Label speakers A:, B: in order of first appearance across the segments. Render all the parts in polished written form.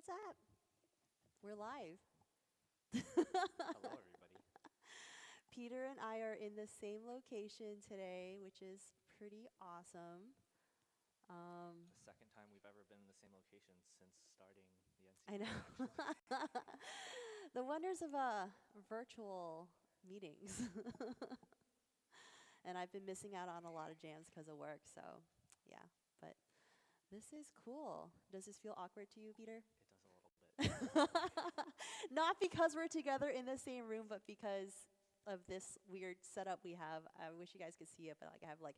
A: What's up? We're live.
B: Hello, everybody.
A: Peter and I are in the same location today, which is pretty awesome.
B: The second time we've ever been in the same location since starting the
A: I
B: NCAA,
A: know.
B: actually.
A: The wonders of virtual meetings. And I've been missing out on a lot of jams because of work, so yeah. But this is cool. Does this feel awkward to you, Peter?
B: It does a little bit.
A: Not because we're together in the same room, but because of this weird setup we have. I wish you guys could see it, but like I have like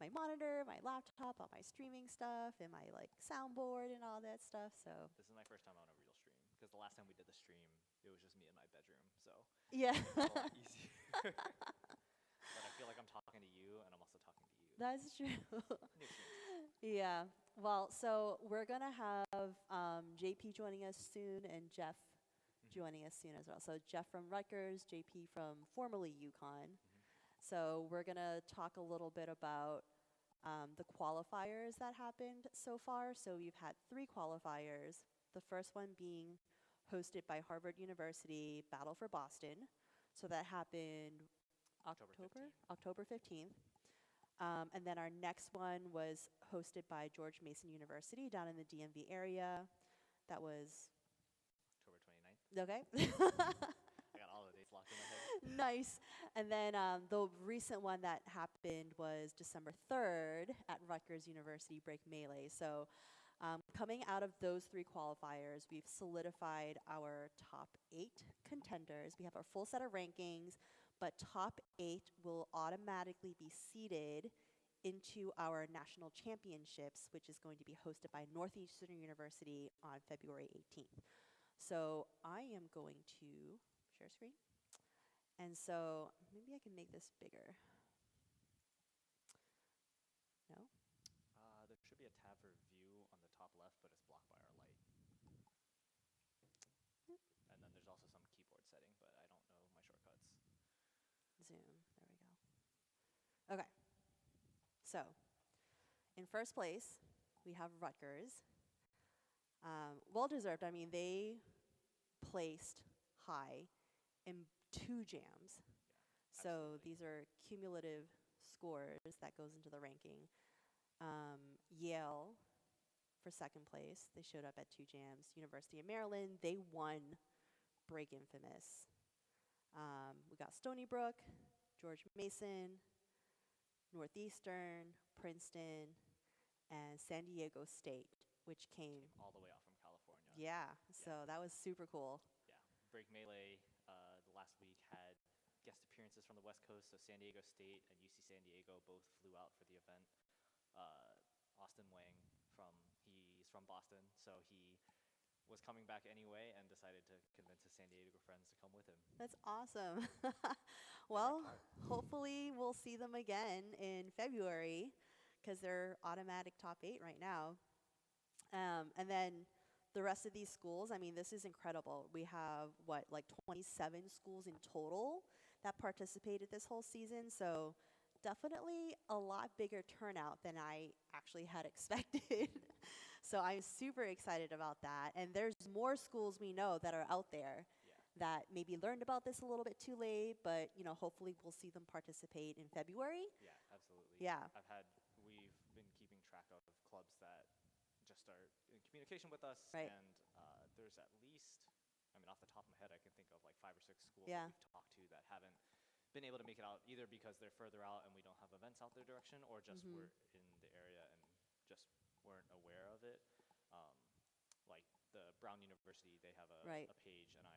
A: my monitor, my laptop, all my streaming stuff, and my like soundboard and all that stuff. So
B: This is my first time on a real stream, because the last time we did the stream, it was just me in my bedroom, so
A: yeah,
B: it's a lot easier. But I feel like I'm talking to you, and I'm also talking to you.
A: that's true.
B: New experience.
A: Yeah. Well, so we're gonna have JP joining us soon and Jeff joining us soon as well. So Jeff from Rutgers, JP from formerly UConn. So we're gonna talk a little bit about the qualifiers that happened so far. So we've had 3 qualifiers. The first one being hosted by Harvard University, Battle for Boston. So that happened October 15th. And then our next one was hosted by George Mason University down in the DMV area. That was
B: October 29th.
A: okay.
B: I got all the dates locked in my head.
A: Nice. And then the recent one that happened was December 3rd at Rutgers University Break Melee. So coming out of those 3 qualifiers, we've solidified our top 8 contenders. We have our full set of rankings, but top 8 will automatically be seeded into our national championships, which is going to be hosted by Northeastern University on February 18th. So I am going to share screen. And so maybe I can make this bigger. No?
B: There should be a tab for view on the top left, but it's blocked by our light. And then there's also some keyboard setting, but I don't know my shortcuts.
A: Zoom. There we go. Okay. So, in first place, we have Rutgers. Well deserved. I mean, they placed high in 2 jams. So
B: Absolutely.
A: these are cumulative scores that goes into the ranking. Yale for second place. They showed up at 2 jams. University of Maryland, they won Break Infamous. We got Stony Brook, George Mason, Northeastern, Princeton, and San Diego State, which came
B: All the way out from California.
A: yeah, so that was super cool.
B: Yeah, Break Melee the last week had guest appearances from the West Coast, so San Diego State and UC San Diego both flew out for the event. Austin Wang he's from Boston, so he was coming back anyway and decided to convince his San Diego friends to come with him.
A: That's awesome. Well, hopefully we'll see them again in February because they're automatic top 8 right now. And then the rest of these schools, I mean, this is incredible. We have, like 27 schools in total that participated this whole season. So definitely a lot bigger turnout than I actually had expected. So I'm super excited about that. And there's more schools we know that are out there that maybe learned about this a little bit too late, but hopefully we'll see them participate in February.
B: Yeah, absolutely.
A: Yeah.
B: We've been keeping track of clubs that just are in communication with us,
A: Right.
B: and there's at least, I mean, off the top of my head, I can think of like 5 or 6 schools
A: Yeah.
B: that we've talked to that haven't been able to make it out, either because they're further out and we don't have events out their direction, or just we're in the area and just weren't aware of it. Like the Brown University, they have
A: Right.
B: a page, and I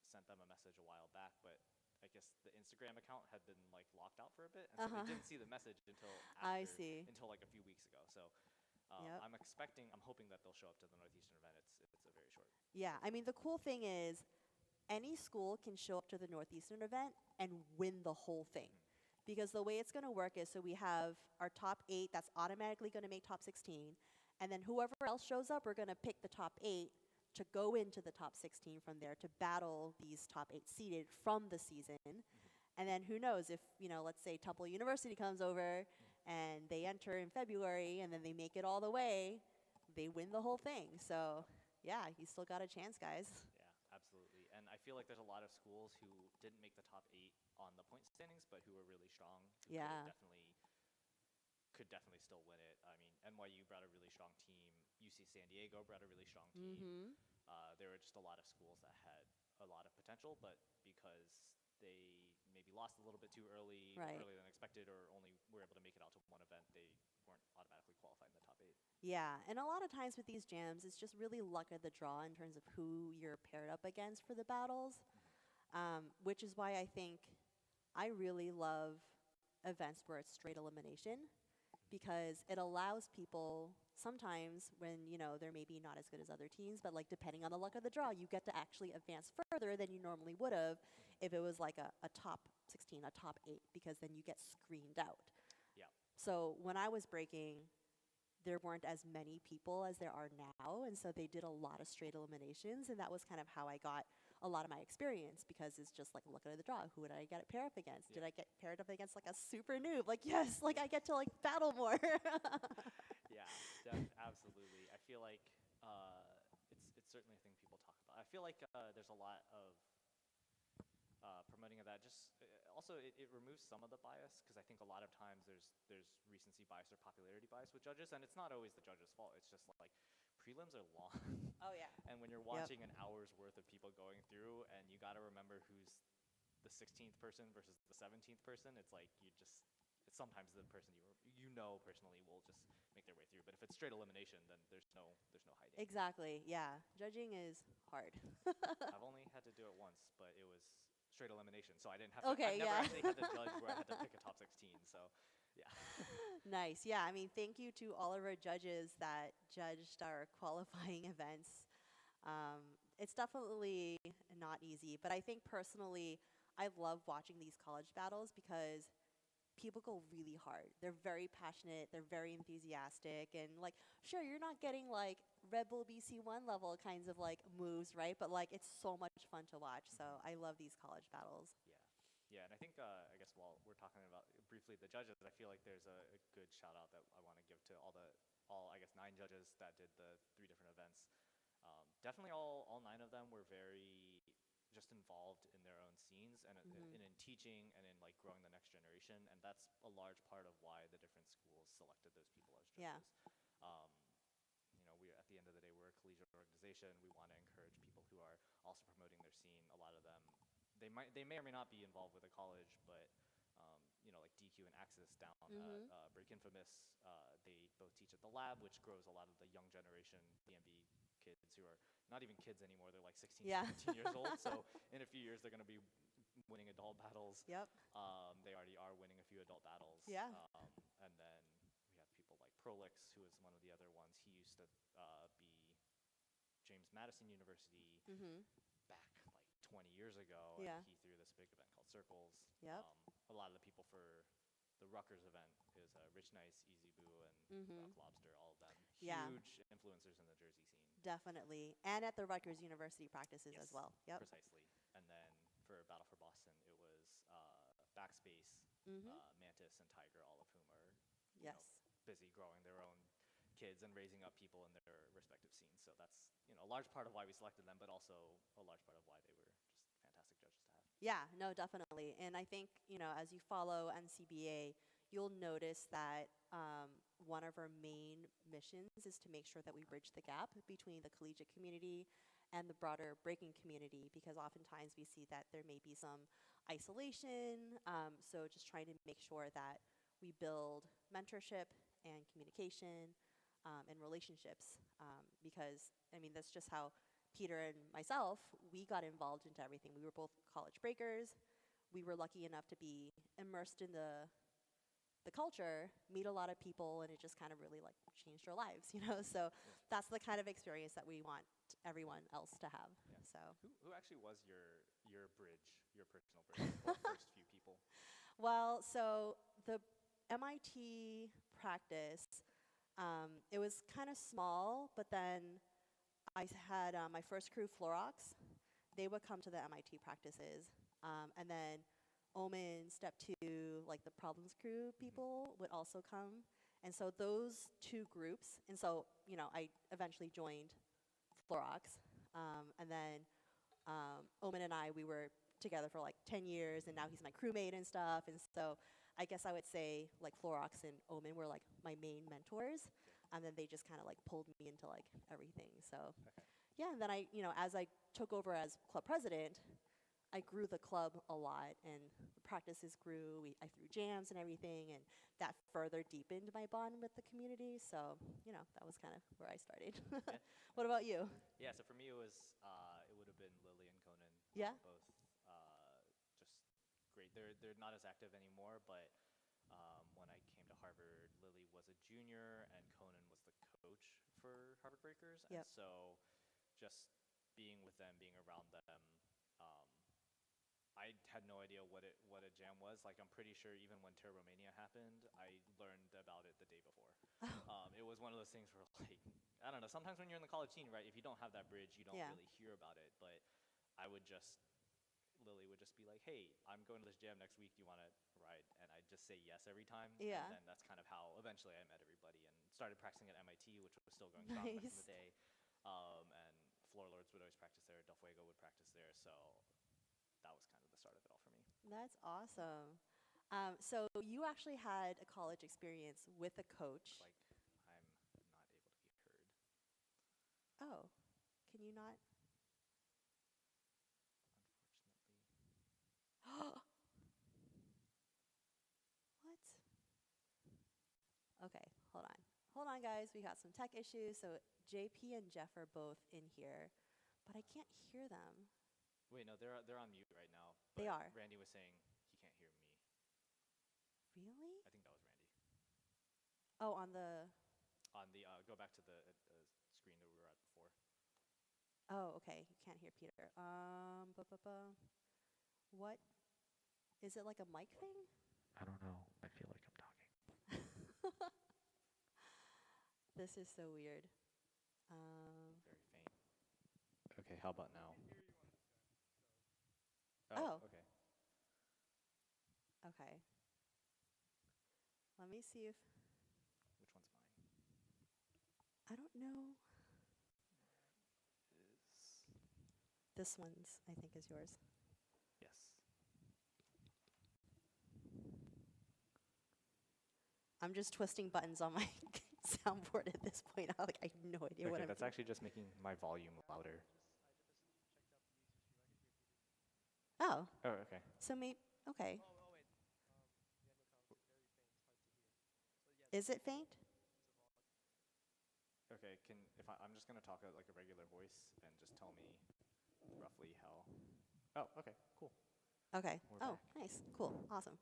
B: sent them a message a while back, but I guess the Instagram account had been like locked out for a bit, and so they didn't see the message until
A: I
B: after,
A: see.
B: until like a few weeks ago. So
A: Yep.
B: I'm hoping that they'll show up to the Northeastern event. It's a very short.
A: Yeah, I mean, the cool thing is any school can show up to the Northeastern event and win the whole thing. Because the way it's going to work is, so we have our top 8 that's automatically going to make top 16. And then whoever else shows up, we're going to pick the top 8 to go into the top 16 from there to battle these top 8 seeded from the season. And then who knows if, let's say Temple University comes over and they enter in February and then they make it all the way, they win the whole thing. So yeah, you still got a chance, guys.
B: Yeah, absolutely. And I feel like there's a lot of schools who didn't make the top 8 on the point standings, but who were really strong, who
A: Yeah.
B: could definitely still win it. I mean, NYU brought a really strong team. UC San Diego brought a really strong team.
A: Mm-hmm.
B: There were just a lot of schools that had a lot of potential, but because they maybe lost a little bit too early,
A: Right.
B: earlier than expected, or only were able to make it out to one event, they weren't automatically qualified in the top 8.
A: Yeah, and a lot of times with these jams, it's just really luck of the draw in terms of who you're paired up against for the battles, which is why I think I really love events where it's straight elimination because it allows people sometimes when they're maybe not as good as other teams, but like depending on the luck of the draw, you get to actually advance further than you normally would have if it was like a top 16, a top 8, because then you get screened out.
B: Yeah.
A: So when I was breaking, there weren't as many people as there are now, and so they did a lot of straight eliminations, and that was kind of how I got a lot of my experience because it's just like look at the draw. Who did I get paired up against?
B: Yeah.
A: Did I get paired up against like a super noob? Like yes, like I get to like battle more.
B: Yeah, absolutely. I feel like it's certainly a thing people talk about. I feel like there's a lot of promoting of that. Just also it removes some of the bias because I think a lot of times there's recency bias or popularity bias with judges, and it's not always the judge's fault. It's just like prelims are long.
A: Oh yeah.
B: And when you're watching an hour's worth of people going through, and you got to remember who's the 16th person versus the 17th person, it's like it's sometimes the person you know personally will just make their way through. But if it's straight elimination, then there's no hiding.
A: Exactly. Yeah. Judging is hard.
B: I've only had to do it once, but it was straight elimination, so I didn't have to.
A: Okay,
B: I've never
A: yeah.
B: actually had to judge where I had to pick a top 16. So, yeah.
A: Nice. Yeah. I mean, thank you to all of our judges that judged our qualifying events. It's definitely not easy, but I think personally, I love watching these college battles because people go really hard. They're very passionate, they're very enthusiastic, and like, sure, you're not getting like Red Bull BC1 level kinds of like moves, right? But like, it's so much fun to watch. So I love these college battles.
B: Yeah, and I think I guess while we're talking about briefly the judges, I feel like there's a good shout out that I want to give to all I guess 9 judges that did the 3 different events. Definitely all 9 of them were very just involved in their own scenes and in teaching and in like growing the next generation, and that's a large part of why the different schools selected those people as judges.
A: Yeah.
B: We at the end of the day, we're a collegiate organization. We want to encourage people who are also promoting their scene. A lot of them, they may or may not be involved with a college, but like DQ and Axis down at Break Infamous, they both teach at the lab, which grows a lot of the young generation DMV kids who are not even kids anymore. They're like 16,
A: Yeah.
B: 17 years old. So in a few years, they're going to be winning adult battles.
A: Yep.
B: They already are winning a few adult battles.
A: Yeah.
B: And then we have people like Prolix, who is one of the other ones. He used to be James Madison University back like 20 years ago.
A: Yeah.
B: And he threw this big event called Circles.
A: Yep.
B: A lot of the people for the Rutgers event is Rich Nice, Easy Boo, and Rock Lobster, all of them.
A: Yeah.
B: Huge influencers in the Jersey scene.
A: Definitely. And at the Rutgers University practices as well. Yep.
B: Precisely. And then for Battle for Boston, it was Backspace, Mantis, and Tiger, all of whom are
A: Yes.
B: busy growing their own kids and raising up people in their respective scenes. So that's a large part of why we selected them, but also a large part of why they were just fantastic judges to have.
A: Yeah, no, definitely. And I think, as you follow NCBA, you'll notice that one of our main missions is to make sure that we bridge the gap between the collegiate community and the broader breaking community, because oftentimes we see that there may be some isolation. So just trying to make sure that we build mentorship and communication and relationships, because, I mean, that's just how Peter and myself, we got involved into everything. We were both college breakers. We were lucky enough to be immersed in the culture, meet a lot of people, and it just kind of really like changed our lives, So that's the kind of experience that we want everyone else to have.
B: Yeah.
A: So
B: who actually was your bridge, your personal bridge, for the first few people?
A: well, so the MIT practice, it was kind of small, but then I had my first crew, Florox. They would come to the MIT practices, and then Omen, Step 2, like the Problems crew people would also come. And so those 2 groups, and so, I eventually joined Florox. And then Omen and I, we were together for like 10 years, and now he's my crewmate and stuff. And so I guess I would say like Florox and Omen were like my main mentors.
B: Okay.
A: And then they just kind of like pulled me into like everything. So
B: Okay.
A: yeah, and then as I took over as club president, I grew the club a lot, and the practices grew. I threw jams and everything, and that further deepened my bond with the community. So, that was kind of where I started.
B: Yeah.
A: What about you?
B: Yeah. So for me, it would have been Lily and Conan.
A: Yeah.
B: Both just great. They're not as active anymore, but when I came to Harvard, Lily was a junior and Conan was the coach for Harvard Breakers, and
A: Yep.
B: so just being with them, being around them, um, I had no idea what a jam was. Like, I'm pretty sure even when Terroromania happened, I learned about it the day before. It was one of those things where, like, I don't know. Sometimes when you're in the college scene, right, if you don't have that bridge, you don't
A: Yeah.
B: really hear about it. But I would just Lily would just be like, "Hey, I'm going to this jam next week. Do you want to ride?" And I'd just say yes every time.
A: Yeah.
B: And then that's kind of how eventually I met everybody and started practicing at MIT, which was still going strong back in the
A: Nice.
B: day. And Floor Lords would always practice there. Del Fuego would practice there. So that was kind of the start of it all for me.
A: That's awesome. So you actually had a college experience with a coach.
B: Like, I'm not able to be heard.
A: Oh, can you not?
B: Unfortunately.
A: What? Okay, hold on. Hold on, guys. We got some tech issues. So JP and Jeff are both in here, but I can't hear them.
B: Wait, no, they're on mute right now.
A: They are.
B: Randy was saying he can't hear me.
A: Really?
B: I think that was Randy.
A: Oh, on the.
B: Go back to the screen that we were at before.
A: Oh, okay. You can't hear Peter. What? Is it like a mic thing?
C: I don't know. I feel like I'm talking.
A: This is so weird.
B: Very faint. Okay, how about now?
A: Oh.
B: Okay.
A: Okay. Let me see if.
B: Which one's mine?
A: I don't know.
B: Is
A: This one's, I think, is yours.
B: yes.
A: I'm just twisting buttons on my soundboard at this point. I have no idea what
B: Okay,
A: I'm
B: that's
A: doing.
B: actually just making my volume louder.
A: Oh,
B: Oh, okay.
A: so maybe, okay. Is it faint?
B: Okay, I'm just gonna talk like a regular voice and just tell me roughly how. Oh, okay, cool.
A: Okay.
B: We're
A: Oh,
B: back.
A: nice. Cool. Awesome.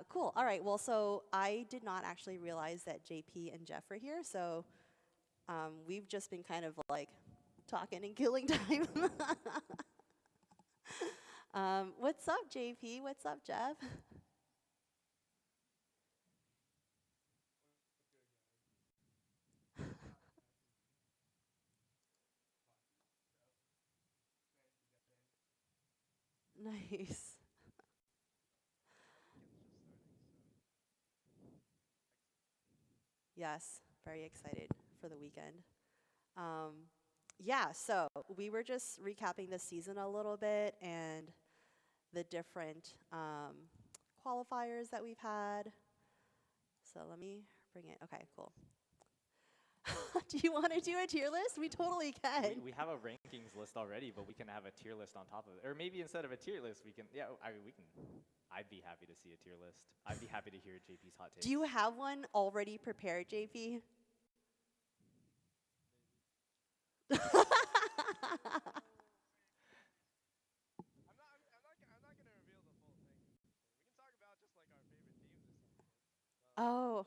A: Cool. All right. Well, so I did not actually realize that JP and Jeff are here. So we've just been kind of like talking and killing time. What's up, JP? What's up, Jeff? Nice. Yes, very excited for the weekend. Yeah, so we were just recapping the season a little bit and the different qualifiers that we've had. So let me bring it. Okay, cool. Do you want to do a tier list? We totally can.
B: We have a rankings list already, but we can have a tier list on top of it. Or maybe instead of a tier list, we can, yeah, I mean, we can, I'd be happy to see a tier list. I'd be happy to hear JP's hot takes.
A: Do you have one already prepared, JP? Oh,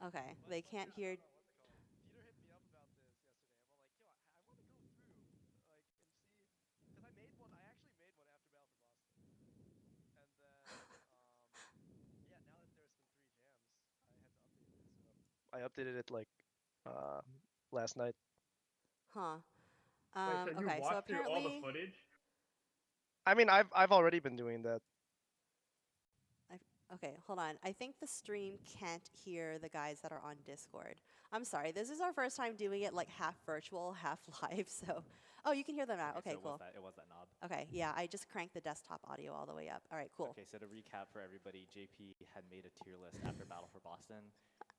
A: okay. They can't hear.
D: I updated it like last night.
A: Huh.
E: Wait, so you
A: Okay, so
E: watched through all the
A: apparently,
E: footage?
D: I mean, I've already been doing that.
A: Okay, hold on. I think the stream can't hear the guys that are on Discord. I'm sorry. This is our first time doing it like half virtual, half live. So, oh, you can hear them now. Okay,
B: so
A: cool.
B: it was that knob.
A: Okay, yeah, I just cranked the desktop audio all the way up. All right, cool.
B: Okay, so to recap for everybody, JP had made a tier list after Battle for Boston,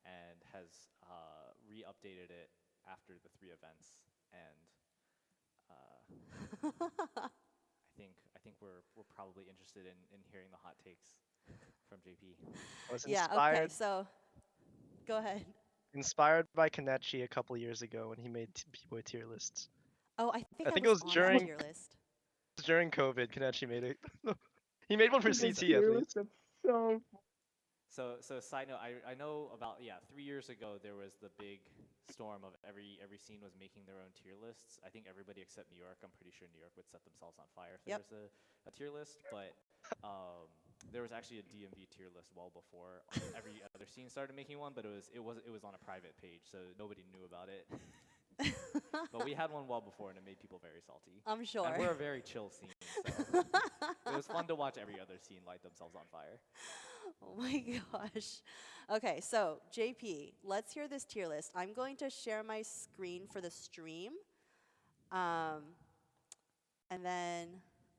B: and has re-updated it after the 3 events, and I think we're probably interested in hearing the hot takes from JP.
D: I was
A: Yeah,
D: inspired
A: okay, so go ahead.
D: inspired by Kanechi a couple years ago when he made B-Boy tier lists.
A: Oh, I think
D: I
A: I
D: think
A: was
D: it was
A: on that
D: during
A: tier list.
D: COVID. Kanechi made it. He made one for
E: The
D: CT at
E: tier
D: least.
E: list, that's so
B: So side note, I know about 3 years ago there was the big storm of every scene was making their own tier lists. I think everybody except New York. I'm pretty sure New York would set themselves on fire if there
A: Yep.
B: was a tier list. But there was actually a DMV tier list well before every other scene started making one. But it was on a private page, so nobody knew about it. But we had one well before, and it made people very salty.
A: I'm sure.
B: And we're a very chill scene, so it was fun to watch every other scene light themselves on fire.
A: Oh my gosh. Okay, so JP, let's hear this tier list. I'm going to share my screen for the stream. And then,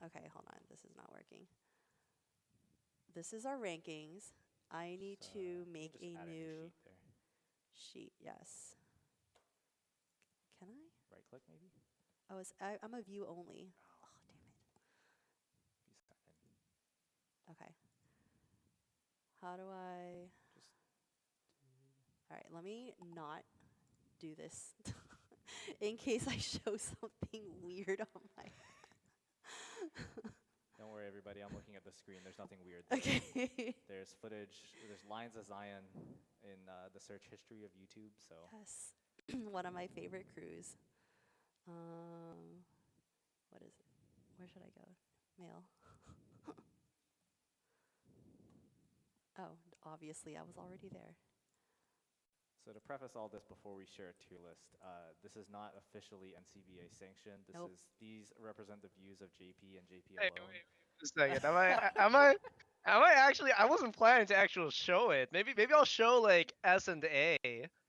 A: okay, hold on. This is not working. This is our rankings. I need to make
B: Just
A: a
B: add
A: new
B: sheet there.
A: sheet. Yes. Can I?
B: Right click maybe.
A: Oh, I'm a view only. Oh, damn it.
B: You sign in.
A: Okay. How do I?
B: Just
A: All right, let me not do this in case I show something weird on my.
B: don't worry, everybody. I'm looking at the screen. There's nothing weird there.
A: Okay.
B: There's footage. There's lines of Zion in the search history of YouTube. So
A: Yes. One of my favorite crews. What is it? Where should I go? Mail. Oh, obviously I was already there.
B: So to preface all this before we share a tier list, this is not officially NCBA sanctioned.
A: Nope.
B: These represent the views of JP and JP
D: Hey,
B: alone.
D: wait just a second. Am I actually? I wasn't planning to actually show it. Maybe I'll show like S and A,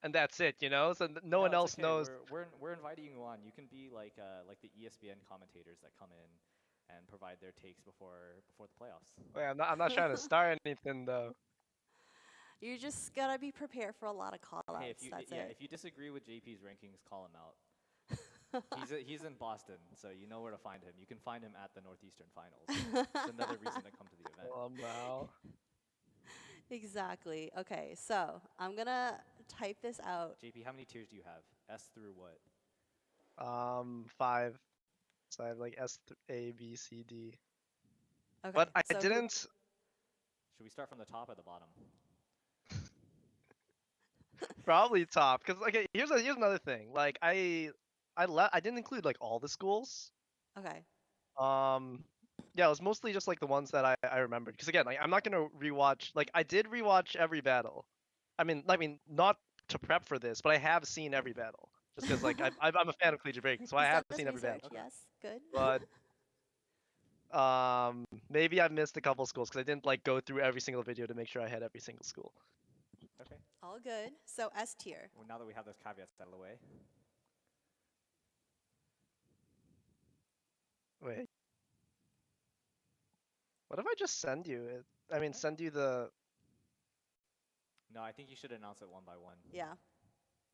D: and that's it. You know, so no one
B: it's
D: else
B: okay.
D: knows.
B: We're inviting you on. You can be like the ESPN commentators that come in and provide their takes before the playoffs.
D: Wait, I'm not trying to start anything though.
A: You just gotta be prepared for a lot of call-outs.
B: Hey,
A: That's it.
B: if you disagree with JP's rankings, call him out. He's in Boston, so you know where to find him. You can find him at the Northeastern Finals. It's another reason to come to the event.
D: Wow.
A: Exactly. Okay, so I'm gonna type this out.
B: JP, how many tiers do you have? S through what?
D: 5. So I have like S, A, B, C, D.
A: Okay.
D: But I
A: so
D: didn't.
B: Should we start from the top or the bottom?
D: Probably top, because okay, here's another thing. Like I didn't include like all the schools.
A: Okay.
D: Yeah, it was mostly just like the ones that I remembered. Because again, like I'm not gonna rewatch. Like I did rewatch every battle. I mean, not to prep for this, but I have seen every battle. Just because like I'm a fan of collegiate breaking, so I
A: He's
D: have
A: done
D: seen
A: this
D: every battle.
A: research, Yes, good.
D: But maybe I've missed a couple schools because I didn't like go through every single video to make sure I had every single school.
B: Okay.
A: All good. So S tier.
B: Well, now that we have those caveats out of the way,
D: Wait. What if I just send you it? I mean, send you the.
B: no, I think you should announce it one by one.
A: Yeah.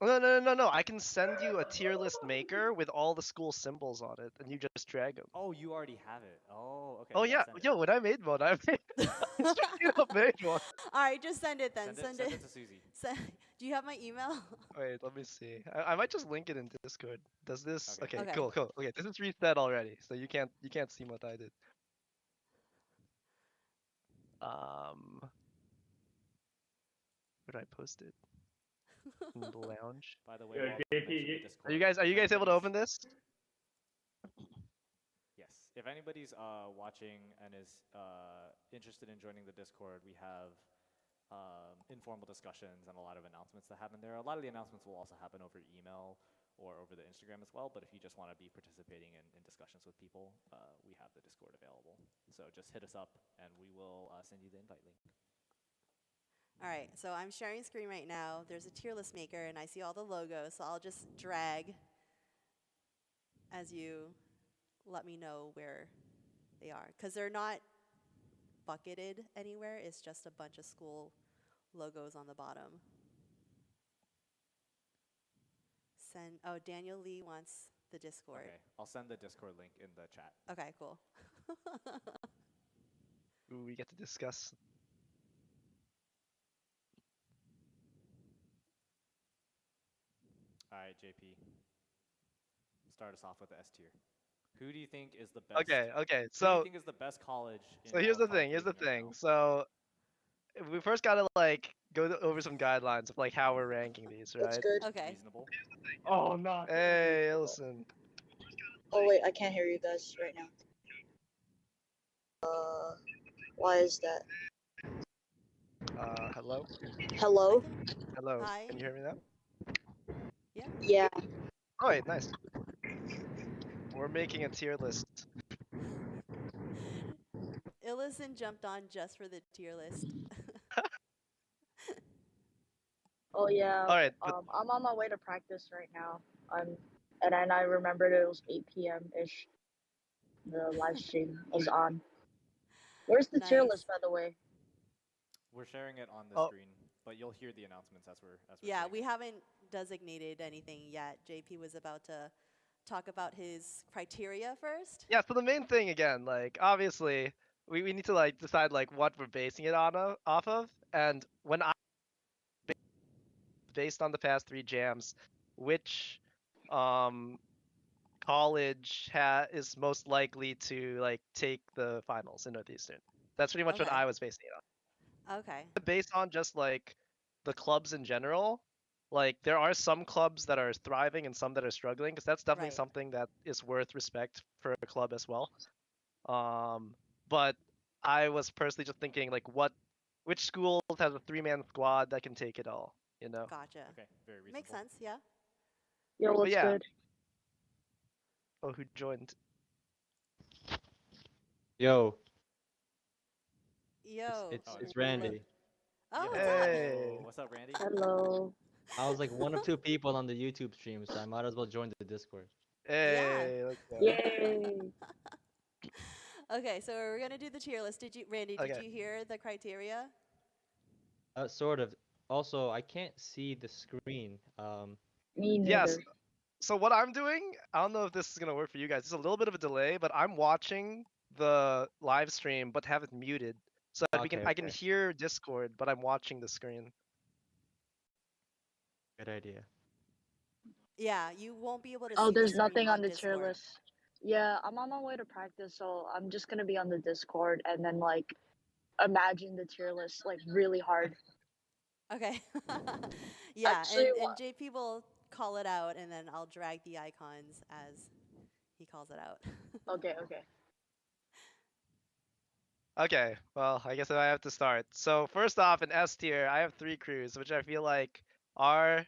D: Oh, no. I can send you a tier list maker with all the school symbols on it, and you just drag them.
B: Oh, you already have it. Oh, okay.
D: Oh yeah,
B: send it.
D: yo, when I made one, I made one.
A: All right, just send it then.
B: Send it to Susie.
A: Do you have my email?
D: Wait, let me see. I might just link it in Discord. Does this?
B: Okay.
D: Okay,
A: Okay.
D: cool. Okay, this is reset already, so you can't see what I did. Where did I post it? In the lounge.
B: By the way,
E: Yeah,
B: while
E: JP,
B: mentioning
E: you-
B: Discord,
D: Are you guys able to open this?
B: Yes. If anybody's watching and is interested in joining the Discord, we have informal discussions and a lot of announcements that happen there. A lot of the announcements will also happen over email or over the Instagram as well, but if you just want to be participating in discussions with people, we have the Discord available. So just hit us up and we will send you the invite link.
A: All right, so I'm sharing screen right now. There's a tier list maker, and I see all the logos, so I'll just drag as you let me know where they are. Because they're not bucketed anywhere, it's just a bunch of school logos on the bottom. Send, oh, Daniel Lee wants the Discord.
B: Okay, I'll send the Discord link in the chat.
A: Okay, cool.
D: Ooh, we get to discuss.
B: All right, JP. Start us off with the S tier. Who do you think is the best?
D: Okay, okay.
B: Who do you
D: So
B: think is the best college?
D: so
B: In
D: here's
B: all
D: the
B: of college
D: thing. Here's the
B: ranking right
D: thing.
B: now?
D: So we first gotta like go over some guidelines of like how we're ranking these,
E: That's
D: right?
E: good.
A: Okay.
B: Reasonable.
C: Oh, no.
D: Hey, listen.
E: Oh wait, I can't hear you guys right now. Why is that?
D: Hello?
E: Hello?
D: Hello.
A: Hi.
D: Can you hear me now?
E: Yeah.
D: Oh, wait, nice. We're making a tier list.
A: Illison jumped on just for the tier list.
E: Oh yeah.
D: All right, but
E: I'm on my way to practice right now. And then I remembered it was 8 p.m. ish. The live stream is on. Where's the tier
A: Nice.
E: list, by the way?
B: We're sharing it on the
D: Oh.
B: screen, but you'll hear the announcements as we're
A: Yeah,
B: saying
A: we
B: it.
A: haven't designated anything yet. JP was about to talk about his criteria first.
D: yeah, so the main thing again, like obviously we need to like decide like what we're basing it on off of, and when I based on the past 3 jams, which college is most likely to like take the finals in Northeastern. That's pretty much what
A: Okay.
D: I was basing it on.
A: Okay.
D: Based on just like the clubs in general, like there are some clubs that are thriving and some that are struggling, because that's definitely
A: Right.
D: something that is worth respect for a club as well. But I was personally just thinking like which school has a 3-man squad that can take it all, you know?
A: Gotcha.
B: Okay, very reasonable.
A: Makes sense, yeah.
E: Yo, what's
D: yeah.
E: good?
D: Oh, who joined?
C: Yo,
A: Yo.
C: it's Randy.
A: Oh, what's up?
D: Hey.
B: What's up, Randy?
E: Hello.
C: I was like one of 2 people on the YouTube stream, so I might as well join the Discord.
D: Hey, let's go.
E: Yay.
A: Okay, so we're gonna do the tier list. Randy, did
D: Okay.
A: you hear the criteria?
C: Sort of. Also, I can't see the screen.
E: Me neither.
D: Yes. So what I'm doing, I don't know if this is gonna work for you guys. It's a little bit of a delay, but I'm watching the live stream but have it muted, so that I can
C: Okay.
D: hear Discord, but I'm watching the screen.
C: Good idea.
A: Yeah, you won't be able to
E: Oh,
A: see the
E: there's
A: screen
E: nothing on the tier
A: Discord.
E: list. Yeah, I'm on my way to practice, so I'm just gonna be on the Discord and then like imagine the tier list like really hard.
A: Okay. Yeah,
E: Actually,
A: and JP will call it out, and then I'll drag the icons as he calls it out.
E: Okay.
D: Okay, well, I guess I have to start. So first off, in S tier, I have 3 crews, which I feel like are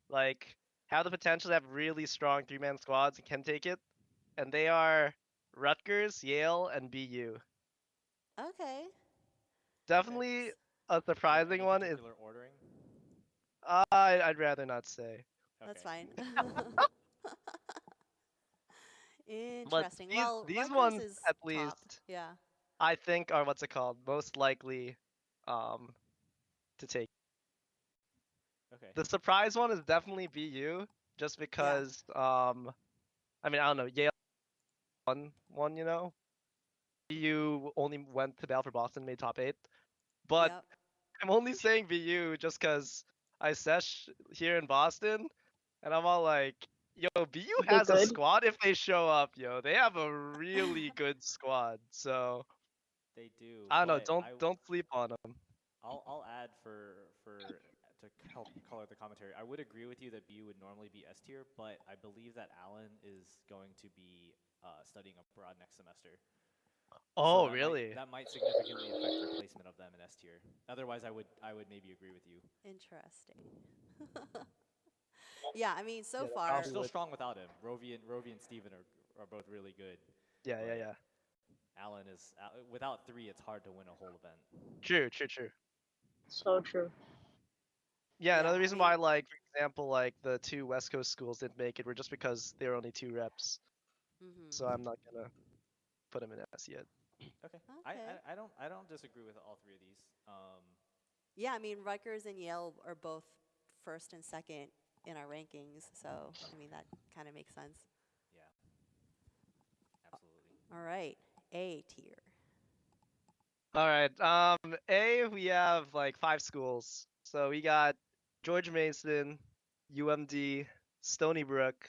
D: like have the potential to have really strong 3-man squads and can take it, and they are Rutgers, Yale, and BU.
A: Okay.
D: Definitely a
B: Any
D: surprising one is
B: particular ordering?
D: I'd rather not say.
A: That's
B: Okay.
A: fine.
D: But
A: Interesting.
D: these
A: Well,
D: these
A: Rutgers
D: ones
A: is
D: at
A: top.
D: least
A: Yeah.
D: I think are what's it called most likely to take.
B: Okay.
D: The surprise one is definitely BU, just because I mean I don't know, Yale won one, you know. BU only went to battle for Boston, made top 8. But
A: Yep.
D: I'm only saying BU just because I sesh here in Boston, and I'm all like, yo, BU
E: They
D: has a
E: good?
D: squad if they show up, yo. They have a really good squad. So
B: They do.
D: I don't know,
B: but
D: don't sleep on them.
B: I'll add to help color the commentary. I would agree with you that BU would normally be S tier, but I believe that Alan is going to be studying abroad next semester.
D: Oh,
B: So
D: really?
B: that might significantly affect your placement of them in S tier. Otherwise, I would maybe agree with you.
A: Interesting. Yeah, I mean, so
D: Yeah, that
A: far.
B: I'm
D: probably
B: still
D: would.
B: strong without him. Rovi and Steven are both really good.
D: Yeah,
B: but
D: yeah.
B: Alan is without 3, it's hard to win a whole event.
D: True.
E: So true.
D: Yeah,
A: Yeah,
D: another
A: I
D: reason
A: mean,
D: why, like, for example, like the two West Coast schools didn't make it were just because they were only two reps. So I'm not gonna put them in S yet.
B: Okay.
A: Okay.
B: I don't disagree with all three of these.
A: Yeah, I mean, Rutgers and Yale are both first and second in our rankings, so I mean that kind of makes sense.
B: Yeah, absolutely.
A: All right, A tier.
D: All right. A, we have like 5 schools. So we got George Mason, UMD, Stony Brook,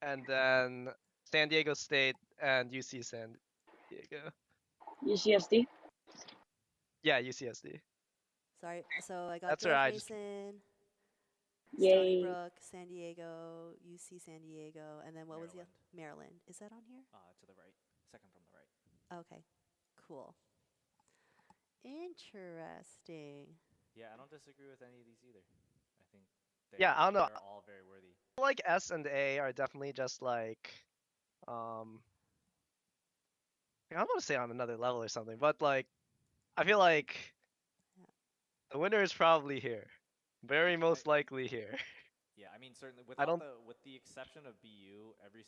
D: and then San Diego State and UC San Diego.
E: UCSD.
D: Yeah, UCSD.
A: Sorry, so I got
D: That's where
A: George
D: I just.
A: Mason, Stony
E: Yay.
A: Brook, San Diego, UC San Diego, and then what was the
B: Maryland.
A: Maryland? Is that on here?
B: To the right, second from the right.
A: Okay, cool. Interesting.
B: Yeah, I don't disagree with any of these either. I think
D: Yeah, I don't know.
B: they're all very worthy.
D: Like S and A are definitely just like, I don't want to say on another level or something, but like, I feel like
A: Yeah.
D: the winner is probably here. Very most likely here.
B: Yeah, I mean certainly
D: I don't.
B: with the exception of BU, every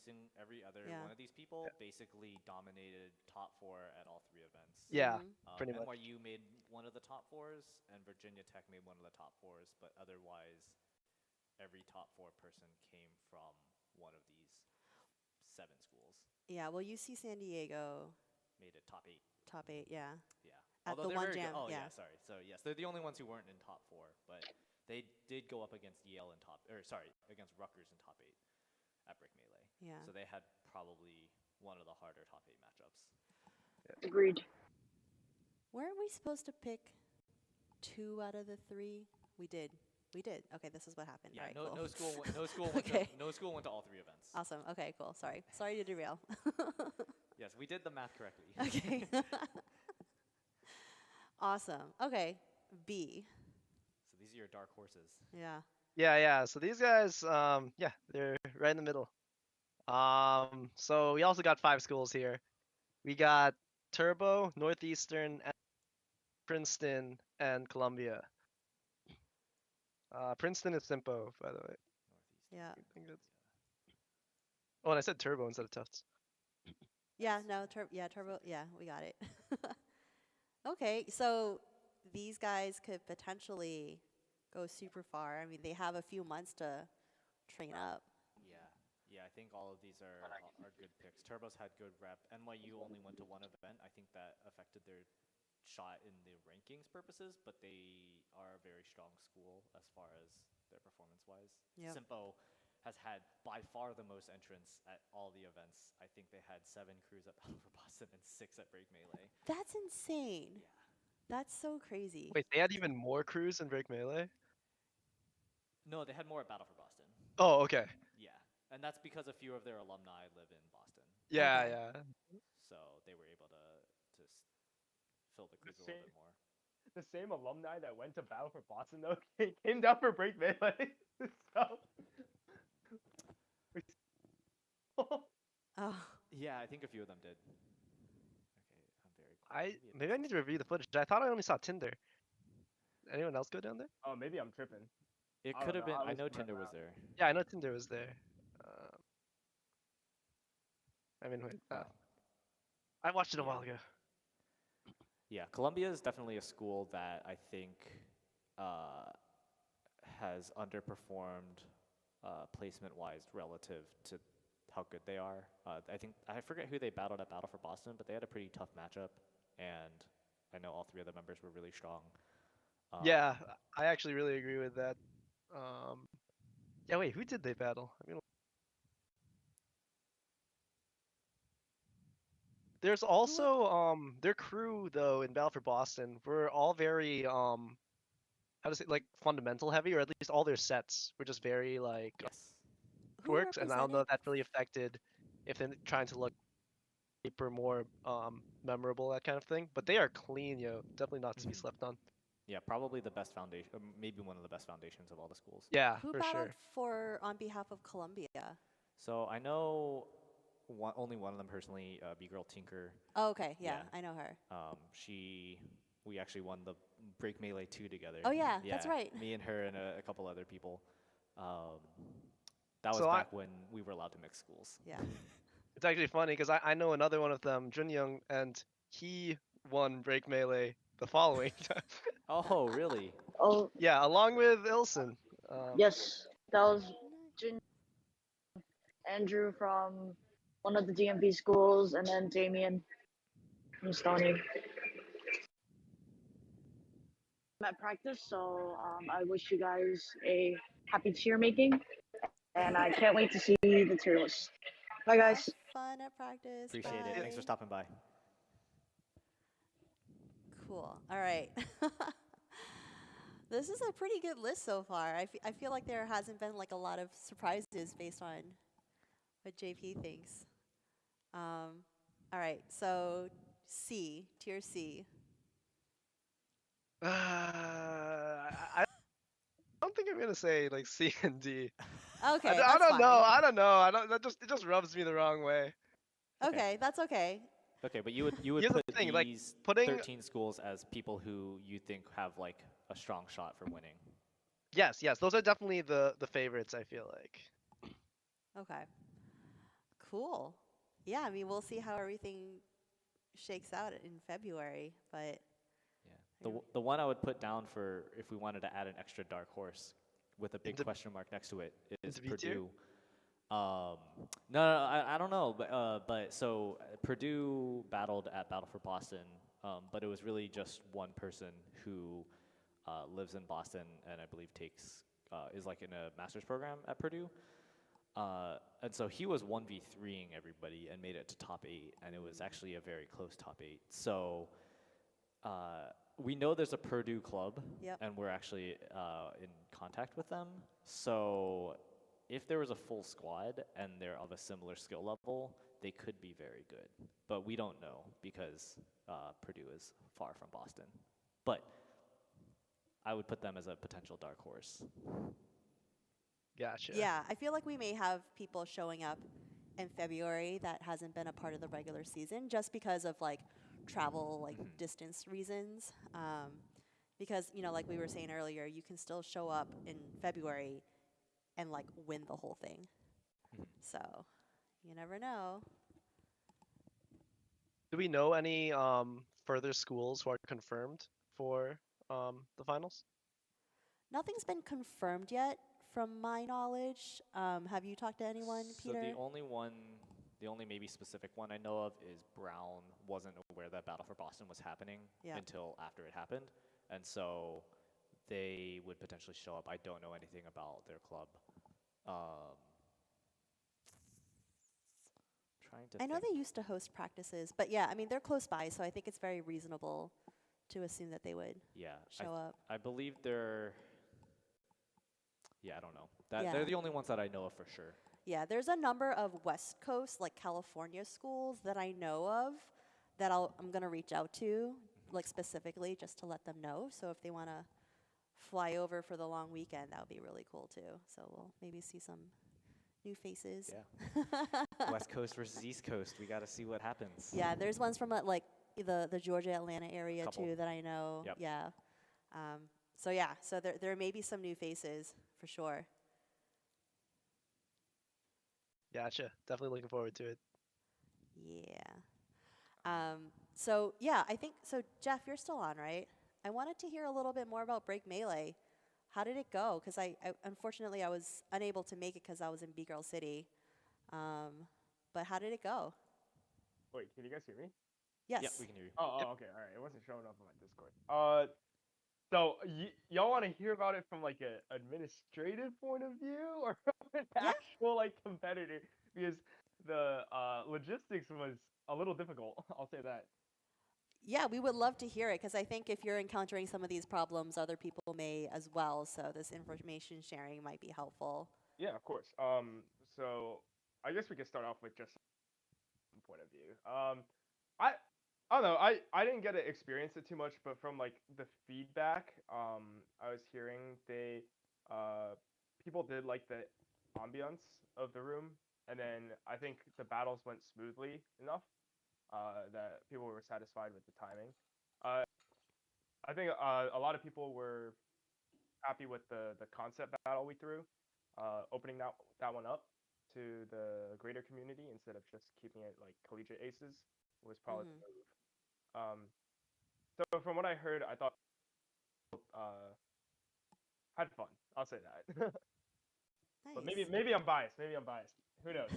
B: other
A: Yeah.
B: one of these people basically dominated top 4 at all 3 events.
D: Yeah,
A: Mhm.
D: pretty much.
B: NYU made one of the top 4s, and Virginia Tech made one of the top 4s, but otherwise, every top 4 person came from one of these 7 schools.
A: Yeah, well, UC San Diego,
B: Made it top 8.
A: top 8, yeah.
B: Yeah.
A: At
B: Although
A: the
B: they're
A: one
B: very good.
A: jam,
B: Oh
A: yeah.
B: sorry. So yes, they're the only ones who weren't in top 4, but they did go up against Yale in against Rutgers in top 8 at Brick Melee.
A: Yeah.
B: So they had probably one of the harder top 8 matchups.
E: Agreed.
A: Weren't we supposed to pick 2 out of the 3? We did. We did. Okay, this is what happened.
B: Yeah,
A: All right,
B: no,
A: cool.
B: no school, no school, went
A: Okay.
B: to, no school went to all 3 events.
A: Awesome. Okay, cool. Sorry. Sorry to derail.
B: Yes, we did the math correctly.
A: Okay. Awesome. Okay, B.
B: So these are your dark horses.
A: Yeah.
D: Yeah. So these guys, yeah, they're right in the middle. So we also got 5 schools here. We got Turbo, Northeastern, Princeton, and Columbia. Princeton is Simpo, by the way.
B: Northeast.
A: Yeah.
D: I think that's. Oh, and I said Turbo instead of Tufts.
A: Yeah, no, turbo, yeah, we got it. Okay, so these guys could potentially go super far. I mean, they have a few months to train up.
B: Yeah, I think all of these are good picks. Turbo's had good rep. NYU only went to one event. I think that affected their shot in the rankings purposes, but they are a very strong school as far as their performance-wise.
A: Yep.
B: Simpo has had by far the most entrants at all the events. I think they had 7 crews at Battle for Boston and 6 at Break Melee.
A: That's insane.
B: Yeah.
A: That's so crazy.
D: Wait, they had even more crews in Break Melee?
B: No, they had more at Battle for Boston.
D: Oh, okay.
B: Yeah, and that's because a few of their alumni live in Boston,
D: Yeah,
A: Okay.
D: yeah.
B: so they were able to fill the crews a little bit more.
F: The same alumni that went to Battle for Boston though came down for Break Melee. So.
A: Oh,
B: Yeah, I think a few of them did. Okay, I'm very.
D: Maybe I need to review the footage. I thought I only saw Tinder. Anyone else go down there?
F: Oh, maybe I'm tripping.
B: It
F: I
B: could
F: don't
B: have
F: know,
B: been.
F: I
B: I
F: was
B: know
F: running
B: Tinder was
F: around.
B: there.
D: Yeah, I know Tinder was there. I mean, wait. I watched it a while ago.
B: Yeah, Columbia is definitely a school that I think has underperformed placement-wise relative to how good they are. I think I forget who they battled at Battle for Boston, but they had a pretty tough matchup, and I know all 3 of the members were really strong.
D: Yeah, I actually really agree with that. Yeah, wait, who did they battle? I mean, there's also their crew though in Battle for Boston were all very how to say, like, fundamental heavy, or at least all their sets were just very like
B: Yes.
A: who
D: works, and I don't know if
A: represented?
D: that really affected if they're trying to look deeper, more memorable, that kind of thing. But they are clean, yo. Definitely not to be slept on.
B: Yeah, probably the best foundation, maybe one of the best foundations of all the schools.
D: Yeah,
A: Who
D: for
A: battled
D: sure.
A: on behalf of Columbia?
B: So I know only one of them personally, B-Girl Tinker.
A: Oh, okay, yeah,
B: Yeah.
A: I know her.
B: She we actually won the Break Melee 2 together.
A: Oh yeah, that's right.
B: Me and her and a couple other people. That was
D: So
B: back when we were allowed to mix schools.
A: Yeah.
D: It's actually funny because I know another one of them, Junyoung, and he won Break Melee the following time.
B: Oh, really?
E: Oh,
D: Yeah, along with Ilson.
E: yes. That was Jin Andrew from one of the DMV schools, and then Damien from Stony. I'm at practice, so I wish you guys a happy cheer making, and I can't wait to see the tier list. Bye, guys.
A: Have fun at practice.
B: Appreciate it. Thanks for
A: Bye.
B: stopping by.
A: Cool. All right. This is a pretty good list so far. I feel like there hasn't been like a lot of surprises based on what JP thinks. All right. So C, tier C.
D: I don't think I'm gonna say like C and D.
A: Okay,
D: I
A: that's
D: don't
A: fine.
D: know. I don't know. I don't. It just rubs me the wrong way.
A: Okay, that's okay.
B: Okay, but you would
D: Here's the
B: put
D: thing, like,
B: these
D: putting-
B: 13 schools as people who you think have like a strong shot for winning.
D: Yes, those are definitely the favorites. I feel like.
A: Okay. Cool. Yeah, I mean, we'll see how everything shakes out in February, but
B: Yeah. The one I would put down for if we wanted to add an extra dark horse with a big
D: Into-
B: question mark next to it is
D: into B tier?
B: Purdue. No, I don't know, but so Purdue battled at Battle for Boston, but it was really just one person who lives in Boston and I believe is like in a master's program at Purdue. And so he was 1v3ing everybody and made it to top 8, and it was actually a very close top 8. So we know there's a Purdue club,
A: Yep.
B: and we're actually in contact with them. So if there was a full squad and they're of a similar skill level, they could be very good. But we don't know because Purdue is far from Boston. But I would put them as a potential dark horse.
D: Gotcha.
A: yeah, I feel like we may have people showing up in February that hasn't been a part of the regular season just because of like travel, like distance reasons. Because, you know, like we were saying earlier, you can still show up in February and like win the whole thing. So you never know.
D: Do we know any further schools who are confirmed for the finals?
A: Nothing's been confirmed yet from my knowledge. Have you talked to anyone, Peter?
B: So the only maybe specific one I know of is Brown wasn't aware that Battle for Boston was happening
A: Yeah.
B: until after it happened. And so they would potentially show up. I don't know anything about their club. Trying to
A: I know
B: think.
A: they used to host practices, but yeah, I mean, they're close by, so I think it's very reasonable to assume that they would
B: Yeah,
A: show up.
B: I believe they're. Yeah, I don't know.
A: Yeah.
B: They're the only ones that I know of for sure.
A: Yeah, there's a number of West Coast, like California schools that I know of that I'm going to reach out to, like specifically just to let them know. So if they want to fly over for the long weekend, that would be really cool too. So we'll maybe see some new faces.
B: Yeah. West Coast versus East Coast. We got to see what happens.
A: Yeah, there's ones from like the Georgia, Atlanta area
B: Couple.
A: too that I know.
B: Yep.
A: Yeah. So there may be some new faces for sure.
D: Gotcha. Definitely looking forward to it.
A: Yeah. So yeah, I think so. Jeff, you're still on, right? I wanted to hear a little bit more about Break Melee. How did it go? Because I unfortunately I was unable to make it because I was in B Girl City. But how did it go?
F: Wait, can you guys hear me?
A: Yes.
B: Yeah, we can hear you.
F: Oh,
D: Yep.
F: okay, all right. It wasn't showing up on my Discord. So y'all want to hear about it from like an administrative point of view, or from an
A: Yeah.
F: actual like competitor? Because the logistics was a little difficult. I'll say that.
A: Yeah, we would love to hear it because I think if you're encountering some of these problems, other people may as well. So this information sharing might be helpful.
F: Yeah, of course. So I guess we could start off with just one point of view. I don't know. I didn't get to experience it too much, but from like the feedback, I was hearing people did like the ambiance of the room, and then I think the battles went smoothly enough that people were satisfied with the timing. I think a lot of people were happy with the concept battle we threw, opening that one up to the greater community instead of just keeping it like collegiate aces was probably the move. So from what I heard, I thought uh, had fun. I'll say that. But
A: Nice.
F: maybe I'm biased. Maybe I'm biased. Who knows?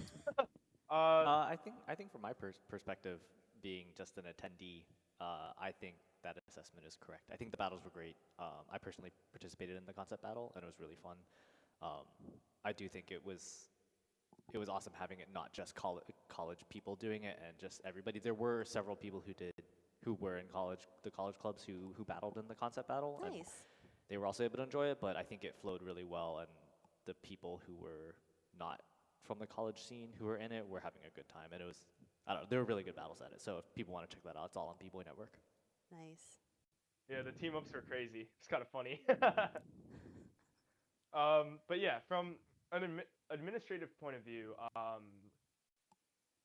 B: I think from my perspective, being just an attendee, I think that assessment is correct. I think the battles were great. I personally participated in the concept battle, and it was really fun. I do think it was awesome having it not just college people doing it and just everybody. There were several people who were in the college clubs who battled in the concept battle, and
A: Nice.
B: they were also able to enjoy it. But I think it flowed really well, and the people who were not from the college scene who were in it were having a good time, and it was, I don't know, there were really good battles at it. So if people want to check that out, it's all on B-Boy Network.
A: Nice.
F: Yeah, the team ups were crazy. It's kind of funny. But yeah, from an administrative point of view,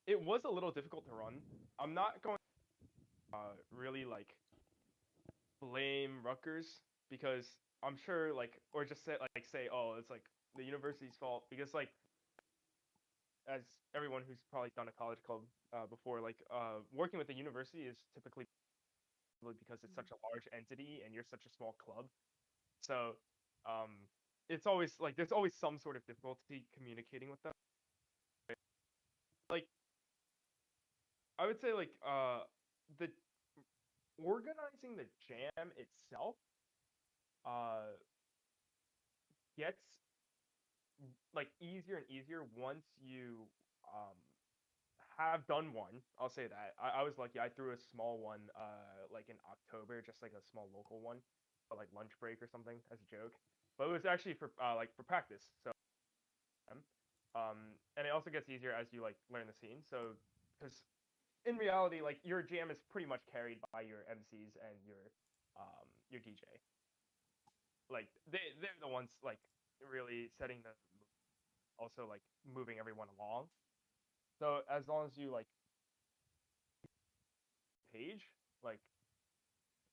F: it was a little difficult to run. I'm not going to really like blame Rutgers because I'm sure like, or just say oh it's like the university's fault because like as everyone who's probably done a college club before, like working with the university is typically because it's such a large entity and you're such a small club. So it's always like there's always some sort of difficulty communicating with them. Like I would say like the organizing the jam itself gets like easier and easier once you have done one. I'll say that. I was lucky. I threw a small one like in October, just like a small local one, but like lunch break or something as a joke. But it was actually for like for practice. So and it also gets easier as you like learn the scene. So because in reality, like your jam is pretty much carried by your MCs and your DJ. Like they're the ones like really setting the also like moving everyone along. So as long as you like page like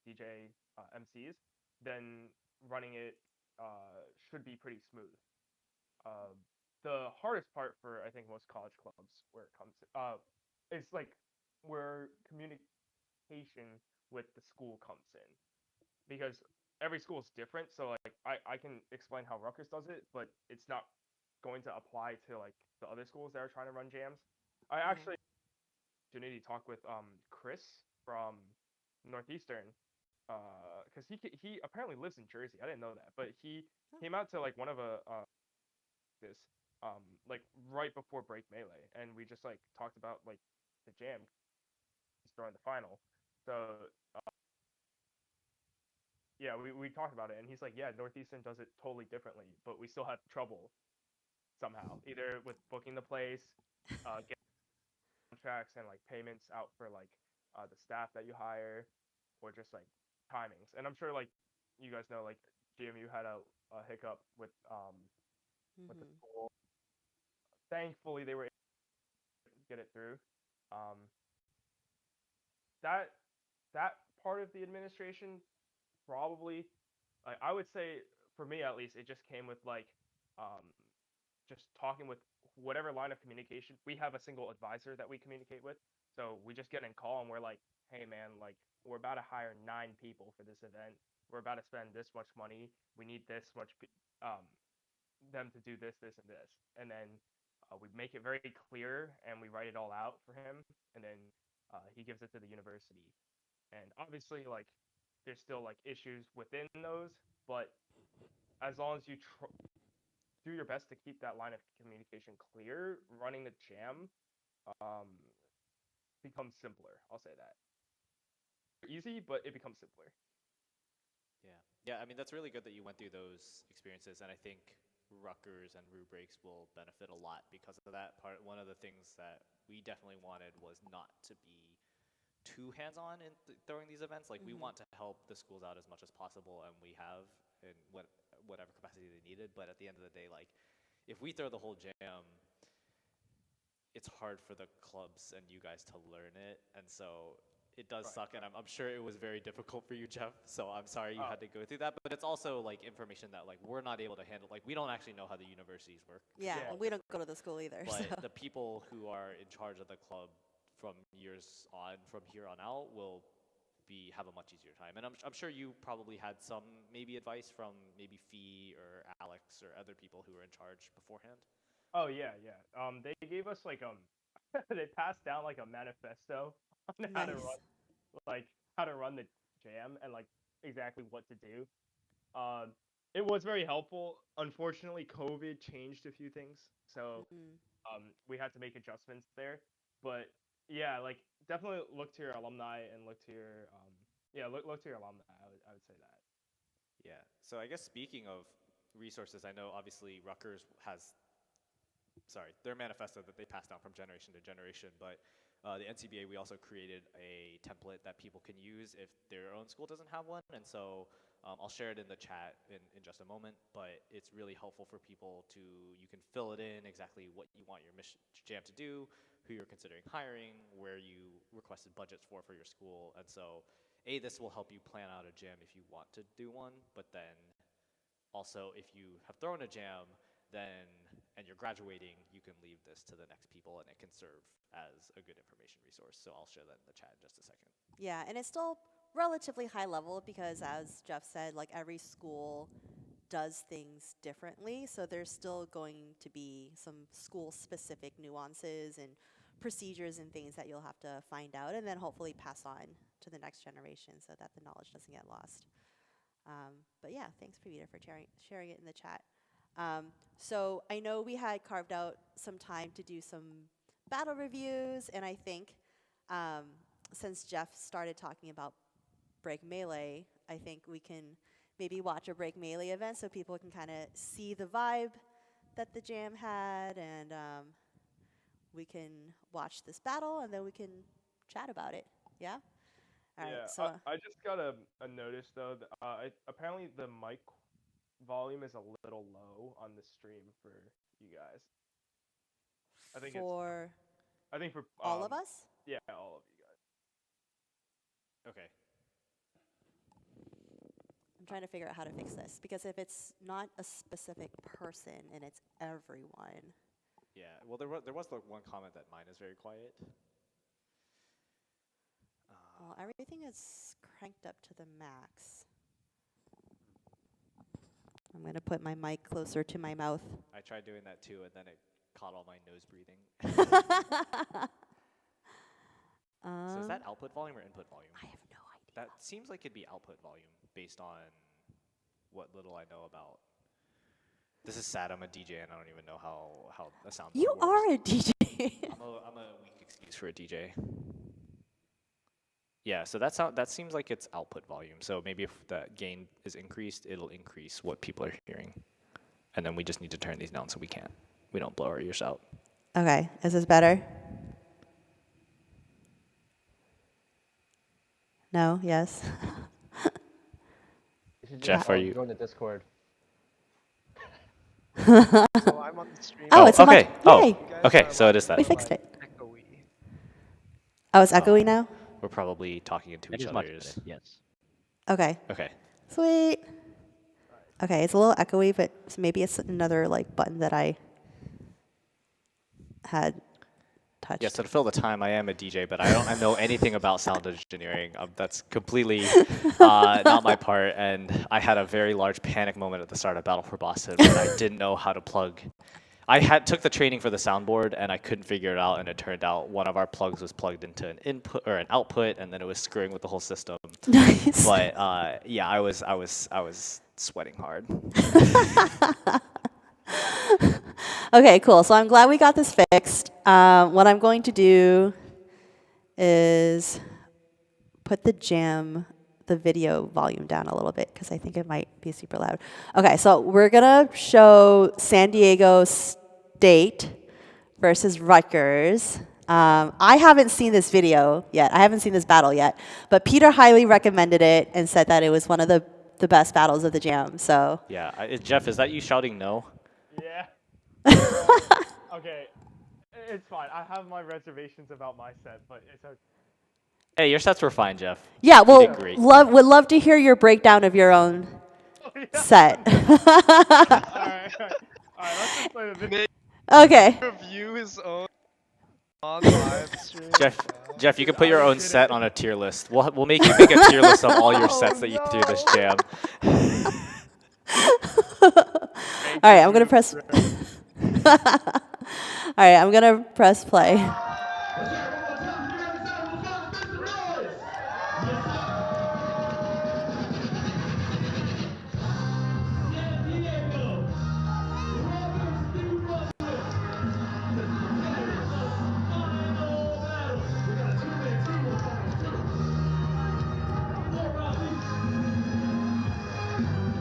F: DJ MCs, then running it should be pretty smooth. The hardest part for I think most college clubs where it comes is like where communication with the school comes in because every school is different. So like I can explain how Rutgers does it, but it's not going to apply to like the other schools that are trying to run jams. I actually opportunity to talk with Chris from Northeastern because he apparently lives in Jersey. I didn't know that, but he came out to like one of this like right before break melee, and we just like talked about like the jam during the final. So yeah, we talked about it, and he's like, yeah, Northeastern does it totally differently, but we still have trouble somehow, either with booking the place, getting contracts and like payments out for like the staff that you hire, or just like timings. And I'm sure like you guys know like GMU had a hiccup with the school. Thankfully, they were able to get it through. That part of the administration probably, like, I would say for me at least, it just came with like just talking with whatever line of communication. We have a single advisor that we communicate with, so we just get in call and we're like, hey man, like we're about to hire 9 people for this event. We're about to spend this much money. We need this much them to do this, this, and this, and then we make it very clear and we write it all out for him, and then he gives it to the university. And obviously, like there's still like issues within those, but as long as you do your best to keep that line of communication clear, running the jam becomes simpler. I'll say that. Easy, but it becomes simpler.
B: Yeah. I mean, that's really good that you went through those experiences, and I think Rutgers and rubrics will benefit a lot because of that part. One of the things that we definitely wanted was not to be too hands-on in throwing these events. Like we want to help the schools out as much as possible, and we have in whatever capacity they needed. But at the end of the day, like if we throw the whole jam, it's hard for the clubs and you guys to learn it. And so it does
F: Right,
B: suck, and I'm sure it was very difficult for you, Jeff. So I'm sorry you
F: Oh.
B: had to go through that. But it's also like information that like we're not able to handle. Like we don't actually know how the universities work. 'cause
A: Yeah,
B: they're all
A: and we don't
B: different.
A: go to the school either.
B: But
A: So.
B: the people who are in charge of the club from years on, from here on out, will have a much easier time. And I'm sure you probably had some maybe advice from maybe Fee or Alex or other people who were in charge beforehand.
F: Oh yeah, yeah. They gave us like they passed down like a manifesto on how to
A: Nice.
F: run like how to run the jam and like exactly what to do. It was very helpful. Unfortunately, COVID changed a few things, so
A: Mm.
F: we had to make adjustments there. But yeah, like definitely look to your alumni and look to your look to your alumni. I would say that.
B: Yeah. So I guess speaking of resources, I know obviously Rutgers has, their manifesto that they pass down from generation to generation, but the NCBA, we also created a template that people can use if their own school doesn't have one. And so I'll share it in the chat in just a moment, but it's really helpful for people you can fill it in exactly what you want your jam to do, who you're considering hiring, where you requested budgets for your school. And so this will help you plan out a jam if you want to do one, but then also if you have thrown a jam, and you're graduating, you can leave this to the next people, and it can serve as a good information resource. So I'll share that in the chat in just a second.
A: Yeah, and it's still relatively high level because, as Jeff said, like every school does things differently. So there's still going to be some school-specific nuances and procedures and things that you'll have to find out, and then hopefully pass on to the next generation so that the knowledge doesn't get lost. But yeah, thanks, Pravita, for sharing it in the chat. So I know we had carved out some time to do some battle reviews, and I think since Jeff started talking about Break Melee, I think we can maybe watch a Break Melee event so people can kind of see the vibe that the jam had, and we can watch this battle, and then we can chat about it. Yeah? All right,
F: Yeah,
A: so
F: I just got a notice though. Apparently the mic volume is a little low on the stream for you guys. I think
A: for
F: for
A: all of us?
F: Yeah, all of you guys.
B: Okay.
A: I'm trying to figure out how to fix this, because if it's not a specific person and it's everyone.
B: Yeah. Well, there was the one comment that mine is very quiet.
A: Well, everything is cranked up to the max. I'm going to put my mic closer to my mouth.
B: I tried doing that too, and then it caught all my nose breathing. So is that output volume or input volume?
A: I have no idea.
B: That seems like it'd be output volume based on what little I know about. This is sad. I'm a DJ and I don't even know how a sound.
A: You
B: works.
A: are a DJ.
B: I'm a weak excuse for a DJ. Yeah, so that seems like it's output volume. So maybe if the gain is increased, it'll increase what people are hearing, and then we just need to turn these down so we don't blow our ears out.
A: Okay, is this better? No? Yes?
B: Jeff, are you?
C: Join the Discord.
D: So I'm on the stream.
A: Oh, it's a
B: okay.
A: much.
B: Oh,
A: Yay!
D: You guys
B: okay.
D: are
B: So it is that.
A: We fixed it.
D: Echoey.
A: Oh, it's echoey now?
B: We're probably talking into
C: That
B: each
C: is much
B: other's.
C: better, yes.
A: Okay.
B: Okay.
A: Sweet. Okay, it's a little echoey, but maybe it's another like button that I had touched.
B: Yeah, so to fill the time, I am a DJ, but I know anything about sound engineering. That's completely not my part, and I had a very large panic moment at the start of Battle for Boston when I didn't know how to plug. I took the training for the soundboard, and I couldn't figure it out, and it turned out one of our plugs was plugged into an input or an output, and then it was screwing with the whole system.
A: Nice.
B: But yeah, I was sweating hard.
A: Okay, cool. So I'm glad we got this fixed. What I'm going to do is put the video volume down a little bit because I think it might be super loud. Okay, so we're going to show San Diego State versus Rutgers. I haven't seen this video yet. I haven't seen this battle yet. But Peter highly recommended it and said that it was one of the best battles of the jam. So
B: Yeah, Jeff, is that you shouting no?
F: Yeah. Okay, it's fine. I have my reservations about my set, but it's okay.
B: Hey, your sets were fine, Jeff.
A: Yeah,
B: You
A: well,
B: did great.
A: would love to hear your breakdown of your own
F: Oh, yeah.
A: set.
F: Alright, let's just play the video.
A: Okay.
D: Review his own on live stream.
B: Jeff, you can put
F: Are
B: your
F: you
B: own
F: kidding?
B: set on a tier list. We'll make you make a tier list of all your sets that you threw this jam.
A: All right, I'm gonna press. All right, I'm gonna press play.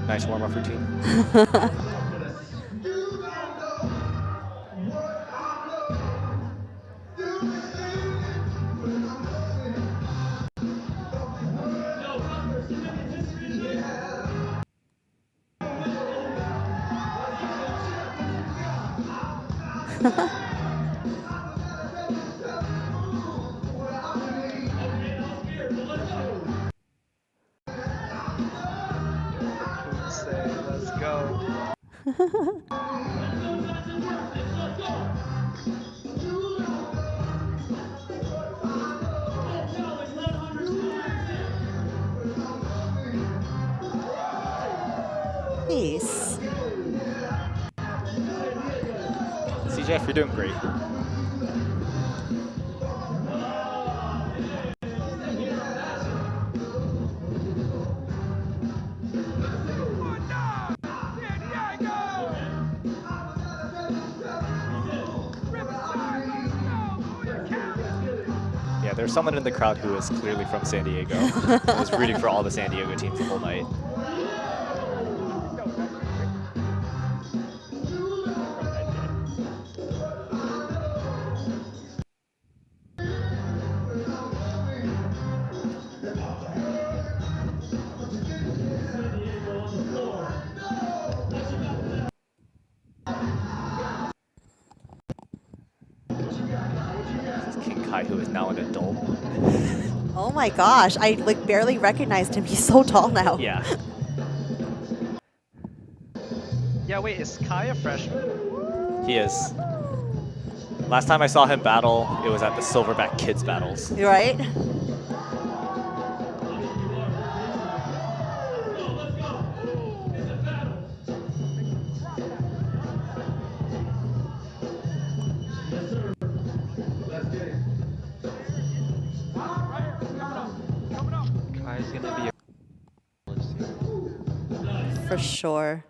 B: Nice warm-up routine.
D: Say, let's go.
A: Nice.
B: See, Jeff, you're doing great. Yeah, there's someone in the crowd who is clearly from San Diego. I was rooting for all the San Diego teams the whole night. This is King Kai, who is now an adult.
A: Oh my gosh, I like barely recognized him. He's so tall now.
B: Yeah.
D: Yeah, wait, is Kai a freshman?
B: He is. Last time I saw him battle, it was at the Silverback Kids Battles.
A: You right?
C: Kai's gonna be a
A: For sure.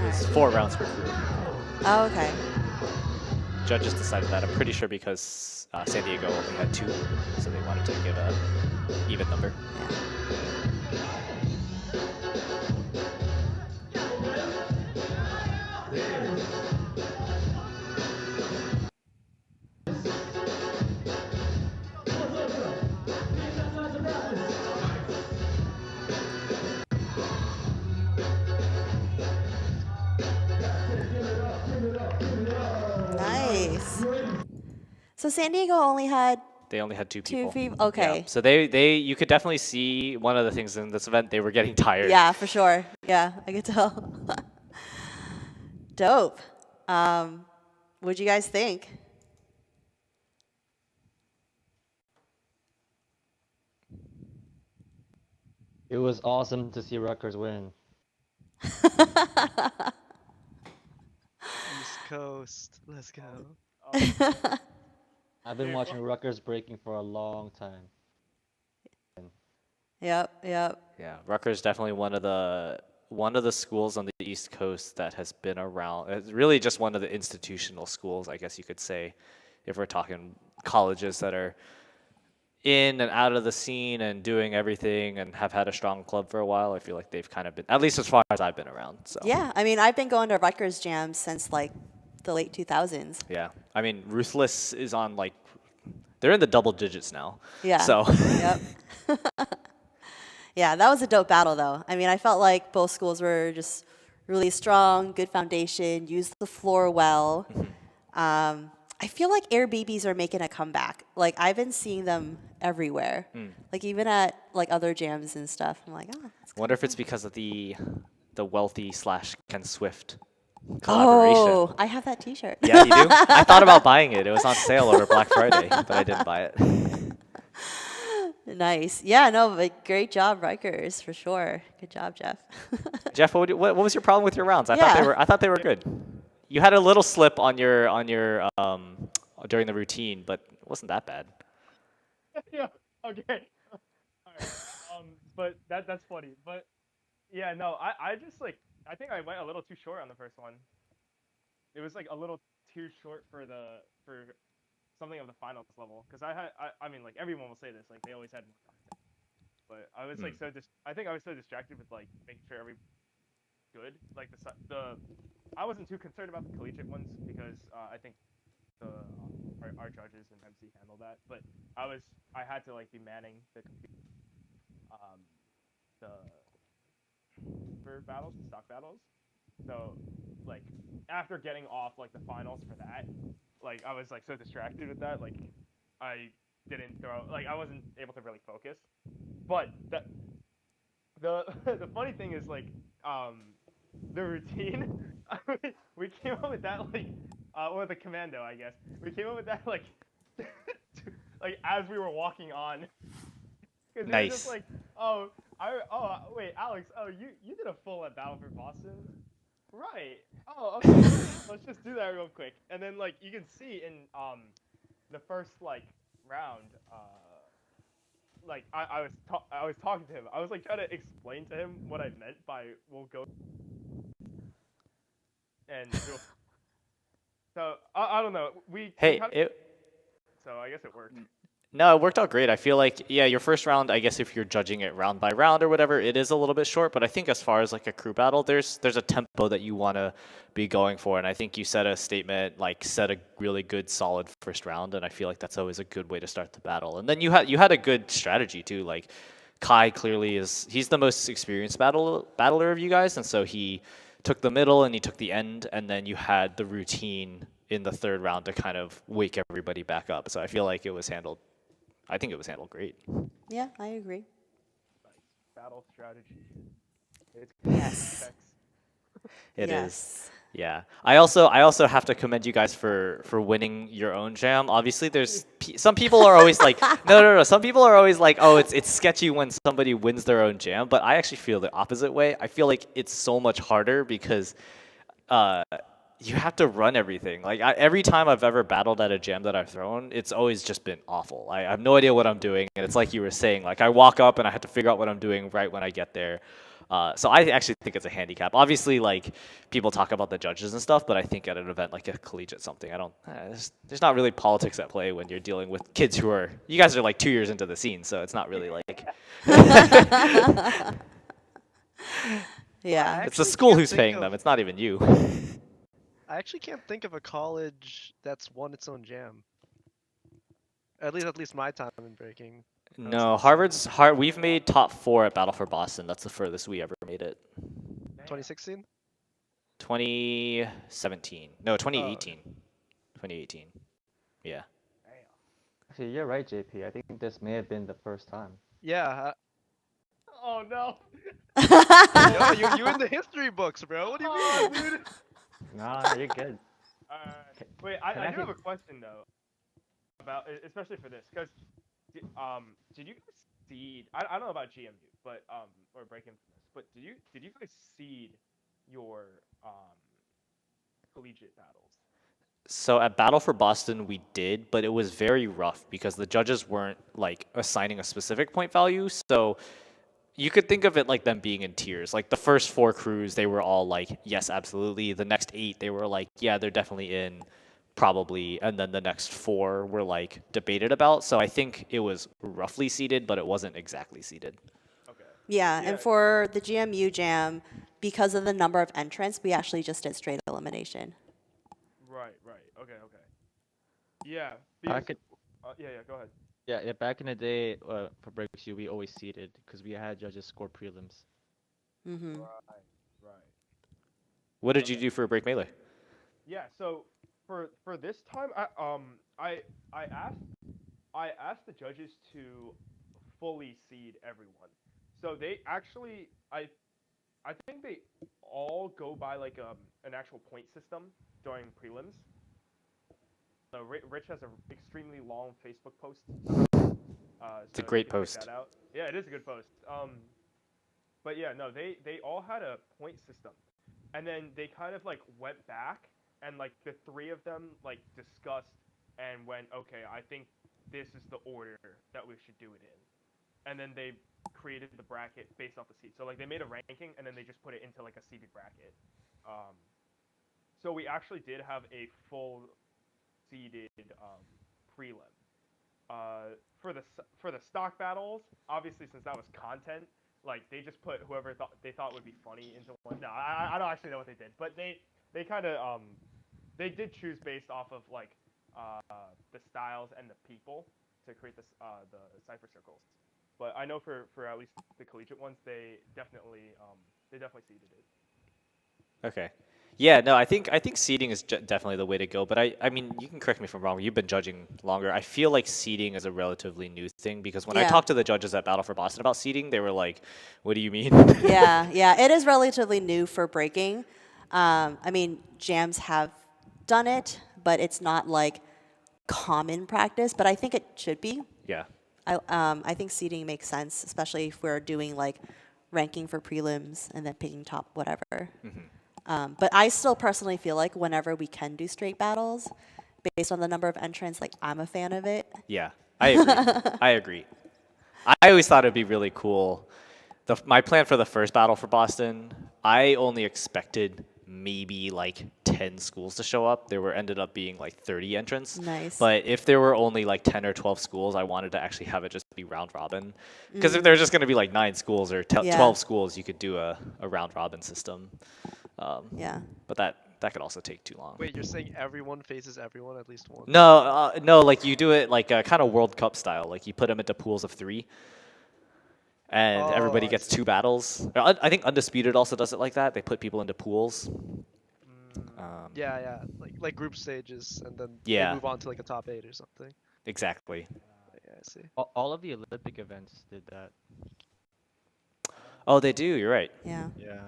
B: It's 4 rounds per crew.
A: Oh, okay.
B: Judges decided that. I'm pretty sure because San Diego only had 2, so they wanted to give a even number.
A: Nice. So San Diego only had
B: They only had 2
A: two
B: people.
A: people. Okay.
B: Yeah. So they you could definitely see one of the things in this event, they were getting tired.
A: Yeah, for sure. Yeah, I could tell. Dope. What'd you guys think?
C: It was awesome to see Rutgers win.
D: East Coast. Let's go.
C: I've been watching Rutgers breaking for a long time.
A: Yep, yep.
B: Yeah, Rutgers definitely one of the schools on the East Coast that has been around. It's really just one of the institutional schools, I guess you could say, if we're talking colleges that are in and out of the scene and doing everything and have had a strong club for a while. I feel like they've kind of been, at least as far as I've been around. So
A: Yeah, I mean, I've been going to Rutgers jams since like the late 2000s.
B: yeah, I mean, Ruthless is on like, they're in the double digits now.
A: Yeah.
B: So
A: Yep. Yeah, that was a dope battle, though. I mean, I felt like both schools were just really strong, good foundation, used the floor well. I feel like Air Babies are making a comeback. Like, I've been seeing them everywhere. Like, even at like other jams and stuff. I'm like, oh.
B: wonder if it's because of the wealthy / Ken Swift collaboration.
A: Oh, I have that T-shirt.
B: Yeah, you do? I thought about buying it. It was on sale over Black Friday, but I didn't buy it.
A: Nice. Yeah, no, but great job, Rutgers, for sure. Good job, Jeff.
B: Jeff, what was your problem with your rounds? I
A: Yeah.
B: thought they were good. You had a little slip on your during the routine, but it wasn't that bad.
F: Yeah. Okay. All right. But that's funny. But yeah, no, I just like I think I went a little too short on the first one. It was like a little too short for something of the finals level because I mean like everyone will say this like they always had more content, but I was like I think I was so distracted with like making sure every good like I wasn't too concerned about the collegiate ones because I think our judges and MC handled that, but I had to like be manning the battles, the stock battles. So like after getting off like the finals for that, like I was like so distracted with that, like I didn't I wasn't able to really focus. But the funny thing is like the routine we came up with that like or the commando I guess. We came up with that like like as we were walking on. Because they were just like, wait, Alex, you did a full at Battle for Boston? Right. Oh, okay. Let's just do that real quick. And then like you can see in the first like round, like I was talking to him. I was like trying to explain to him what I meant by we'll go and so I don't know. So I guess it worked.
B: No, it worked out great. I feel like, yeah, your first round, I guess if you're judging it round by round or whatever, it is a little bit short. But I think as far as like a crew battle, there's a tempo that you want to be going for. And I think you set a statement, like set a really good, solid first round. And I feel like that's always a good way to start the battle. And then you had a good strategy too. Like Kai clearly he's the most experienced battler of you guys. And so he took the middle and he took the end. And then you had the routine in the third round to kind of wake everybody back up. So I feel like I think it was handled great.
A: Yeah, I agree.
F: Battle strategy.
A: Yes.
B: It is. Yeah. I also have to commend you guys for winning your own jam. Obviously, there's some people are always like, no. Some people are always like, oh, it's sketchy when somebody wins their own jam. But I actually feel the opposite way. I feel like it's so much harder because you have to run everything. Like every time I've ever battled at a jam that I've thrown, it's always just been awful. I have no idea what I'm doing, and it's like you were saying. Like I walk up and I have to figure out what I'm doing right when I get there. So I actually think it's a handicap. Obviously, like people talk about the judges and stuff, but I think at an event like a collegiate something, I don't. There's not really politics at play when you're dealing with kids who are. You guys are like 2 years into the scene, so it's not really like.
A: Yeah.
B: It's the
D: actually
B: school
D: can't
B: who's
D: think
B: paying
D: of-
B: them. It's not even you.
D: I actually can't think of a college that's won its own jam. At least my time in breaking.
B: No, We've made top 4 at Battle for Boston. That's the furthest we ever made it.
D: 2016.
B: 2017. No, 2018.
D: okay.
B: 2018. Yeah.
C: Actually, you're right, JP. I think this may have been the first time.
D: Yeah.
F: Oh no.
D: Yo, you in the history books, bro. What do you
F: Oh,
D: mean?
F: dude.
C: Nah, you're good.
F: Wait,
C: Can
F: I
C: I
F: do have
C: get-
F: a question though, about especially for this, because did you guys seed? I don't know about GMU, but or break infamous, but did you guys seed your collegiate battles?
B: So at Battle for Boston, we did, but it was very rough because the judges weren't like assigning a specific point value. So you could think of it like them being in tiers. Like the first 4 crews, they were all like, yes, absolutely. The next 8, they were like, yeah, they're definitely in, probably. And then the next 4 were like debated about. So I think it was roughly seeded, but it wasn't exactly seeded.
F: Okay.
A: Yeah,
F: Yeah.
A: and for the GMU jam, because of the number of entrants, we actually just did straight elimination.
F: Right. Okay. Yeah.
C: I
F: Because,
C: could.
F: yeah. Go ahead.
C: Yeah. Back in the day, for breaks, we always seeded because we had judges score prelims.
A: Mm-hmm.
F: Right.
B: What did you do for Break Melee?
F: Yeah. So for this time, I asked the judges to fully seed everyone. So they actually I think they all go by like an actual point system during prelims. So Rich has an extremely long Facebook post.
B: It's a
F: So
B: great
F: you can check
B: post.
F: that out. Yeah, it is a good post. But yeah, no, they all had a point system, and then they kind of like went back and like the 3 of them like discussed and went, okay, I think this is the order that we should do it in, and then they created the bracket based off the seed. So like they made a ranking and then they just put it into like a seeded bracket. So we actually did have a full seeded prelim. For the stock battles, obviously since that was content, like they just put whoever they thought would be funny into one. No, I don't actually know what they did, but they kind of they did choose based off of like the styles and the people to create the cipher circles. But I know for at least the collegiate ones, they definitely seeded it.
B: Okay. Yeah, no, I think seeding is definitely the way to go. But I mean, you can correct me if I'm wrong. You've been judging longer. I feel like seeding is a relatively new thing because when I
A: Yeah.
B: talked to the judges at Battle for Boston about seeding, they were like, "What do you mean?"
A: Yeah, it is relatively new for breaking. I mean, jams have done it, but it's not like common practice. But I think it should be.
B: Yeah.
A: I think seeding makes sense, especially if we're doing like ranking for prelims and then picking top whatever. But I still personally feel like whenever we can do straight battles, based on the number of entrants, like I'm a fan of it.
B: Yeah, I agree. I agree. I always thought it'd be really cool. My plan for the first Battle for Boston, I only expected maybe like 10 schools to show up. There ended up being like 30 entrants.
A: Nice.
B: But if there were only like 10 or 12 schools, I wanted to actually have it just be round robin. Because if there's just going to be like 9 schools or
A: Yeah.
B: 12 schools, you could do a round robin system.
A: Yeah.
B: But that could also take too long.
D: Wait, you're saying everyone faces everyone at least once?
B: No, like you do it like kind of World Cup style. Like you put them into pools of 3, and
D: Oh,
B: everybody
D: I
B: gets
D: see.
B: 2 battles. I think Undisputed also does it like that. They put people into pools.
D: Yeah, like group stages, and then
B: Yeah.
D: they move on to like a top 8 or something.
B: Exactly.
D: Yeah, I see.
C: All of the Olympic events did that.
B: Oh, they do. You're right.
A: Yeah.
C: Yeah.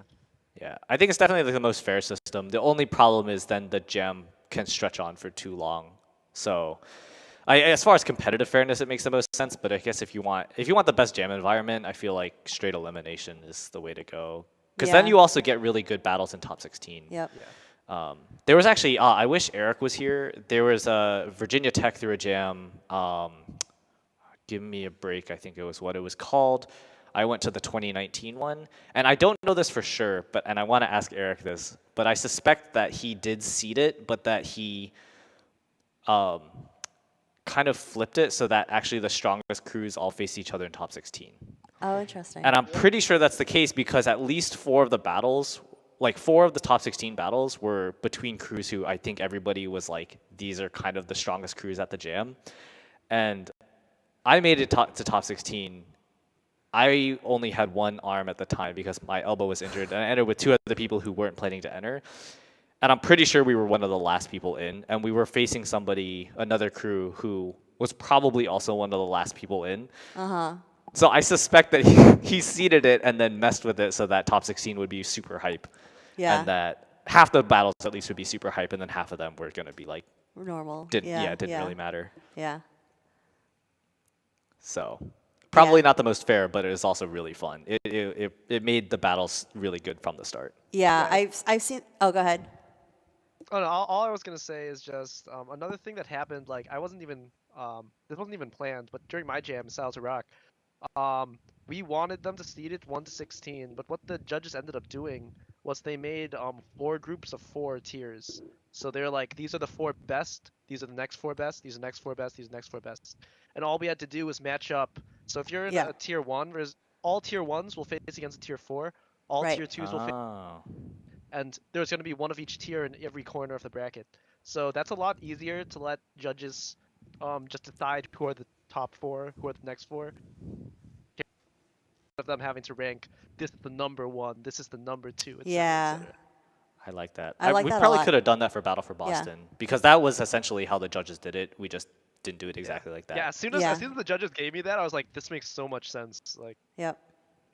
B: Yeah, I think it's definitely like the most fair system. The only problem is then the gem can stretch on for too long. So, as far as competitive fairness, it makes the most sense. But I guess if you want the best jam environment, I feel like straight elimination is the way to go. Because then
A: Yeah.
B: you also get really good battles in top 16.
A: Yep.
B: There was actually, I wish Eric was here. There was a Virginia Tech through a jam. Give me a break. I think it was what it was called. I went to the 2019 one, and I don't know this for sure, and I want to ask Eric this, but I suspect that he did seed it, but that he kind of flipped it so that actually the strongest crews all face each other in top 16.
A: Oh, interesting.
B: And I'm pretty sure that's the case because at least 4 of the battles, like 4 of the top 16 battles were between crews who I think everybody was like, these are kind of the strongest crews at the jam. And I made it to top 16. I only had one arm at the time because my elbow was injured, and I entered with 2 other people who weren't planning to enter. And I'm pretty sure we were one of the last people in, and we were facing another crew who was probably also one of the last people in. So I suspect that he seeded it and then messed with it so that top 16 would be super hype.
A: Yeah.
B: And that half the battles at least would be super hype, and then half of them were going to be like,
A: Normal.
B: didn't really matter.
A: Yeah.
B: So probably not the most fair, but it was also really fun. It made the battles really good from the start.
A: Yeah, I've seen. Oh, go ahead.
D: Oh, no, all I was gonna say is just another thing that happened. Like I wasn't even this wasn't even planned, but during my jam, Styles to Rock, we wanted them to seed it 1 to 16. But what the judges ended up doing was they made 4 groups of 4 tiers. So they're like, these are the 4 best. These are the next 4 best. These are the next 4 best. These are the next 4 best. And all we had to do was match up. So if you're in a tier 1, all tier 1s will face against a tier 4. All tier 2s will face. And there's going to be one of each tier in every corner of the bracket. So that's a lot easier to let judges just decide who are the top 4, who are the next 4. Of them having to rank, this is the number 1, this is the number 2, etc.
A: Yeah.
D: etc.
B: I like that.
A: I like
B: we
A: that a
B: probably
A: lot.
B: could have done that for Battle for Boston because that was essentially how the judges did it. We just didn't do it exactly like that.
D: Yeah, as soon as the judges gave me that, I was like, this makes so much sense. Like,
A: Yep.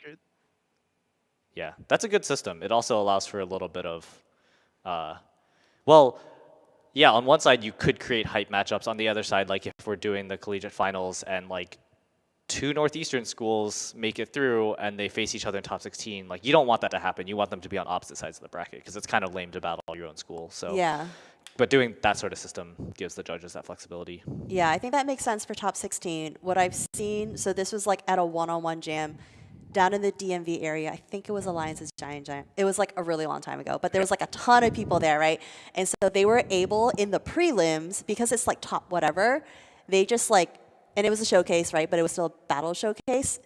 D: good.
B: Yeah, that's a good system. It also allows for a little bit of, well, yeah, on one side you could create hype matchups. On the other side, like if we're doing the collegiate finals and like 2 Northeastern schools make it through and they face each other in top 16, like you don't want that to happen. You want them to be on opposite sides of the bracket because it's kind of lame to battle your own school. So
A: Yeah.
B: But doing that sort of system gives the judges that flexibility.
A: Yeah, I think that makes sense for top 16. What I've seen, so this was like at a one-on-one jam down in the DMV area. I think it was Alliance's Giant. It was like a really long time ago, but there was like a ton of people there, right? And so they were able in the prelims, because it's like top whatever, they just like, and it was a showcase, right? But it was still a battle showcase.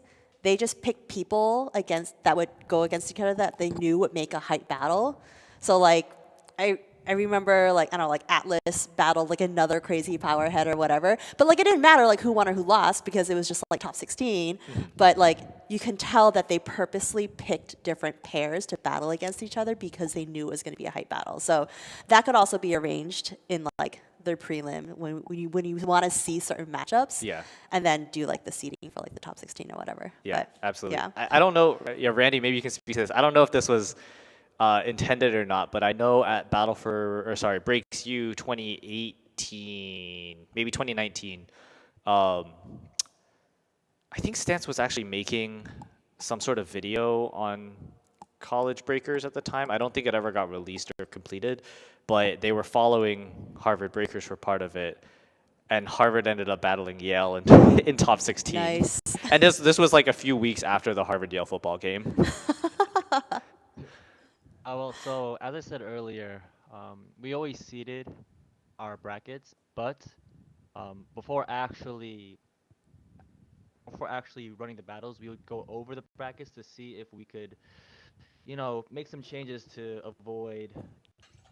A: They just picked people that would go against each other that they knew would make a hype battle. So like, I remember like, I don't know, like Atlas battled like another crazy powerhead or whatever. But like it didn't matter like who won or who lost because it was just like top 16. But like you can tell that they purposely picked different pairs to battle against each other because they knew it was going to be a hype battle. So that could also be arranged in like their prelim when you want to see certain matchups.
B: Yeah.
A: And then do like the seeding for like the top 16 or whatever.
B: Yeah,
A: But,
B: absolutely.
A: Yeah.
B: I don't know. Yeah, Randy, maybe you can speak to this. I don't know if this was intended or not, but I know at Breaks U 2018, maybe 2019, I think Stance was actually making some sort of video on college breakers at the time. I don't think it ever got released or completed, but they were following Harvard breakers for part of it. And Harvard ended up battling Yale in top 16.
A: Nice.
B: And this was like a few weeks after the Harvard-Yale football game.
C: Well, so as I said earlier, we always seeded our brackets, but before actually running the battles, we would go over the brackets to see if we could, make some changes to avoid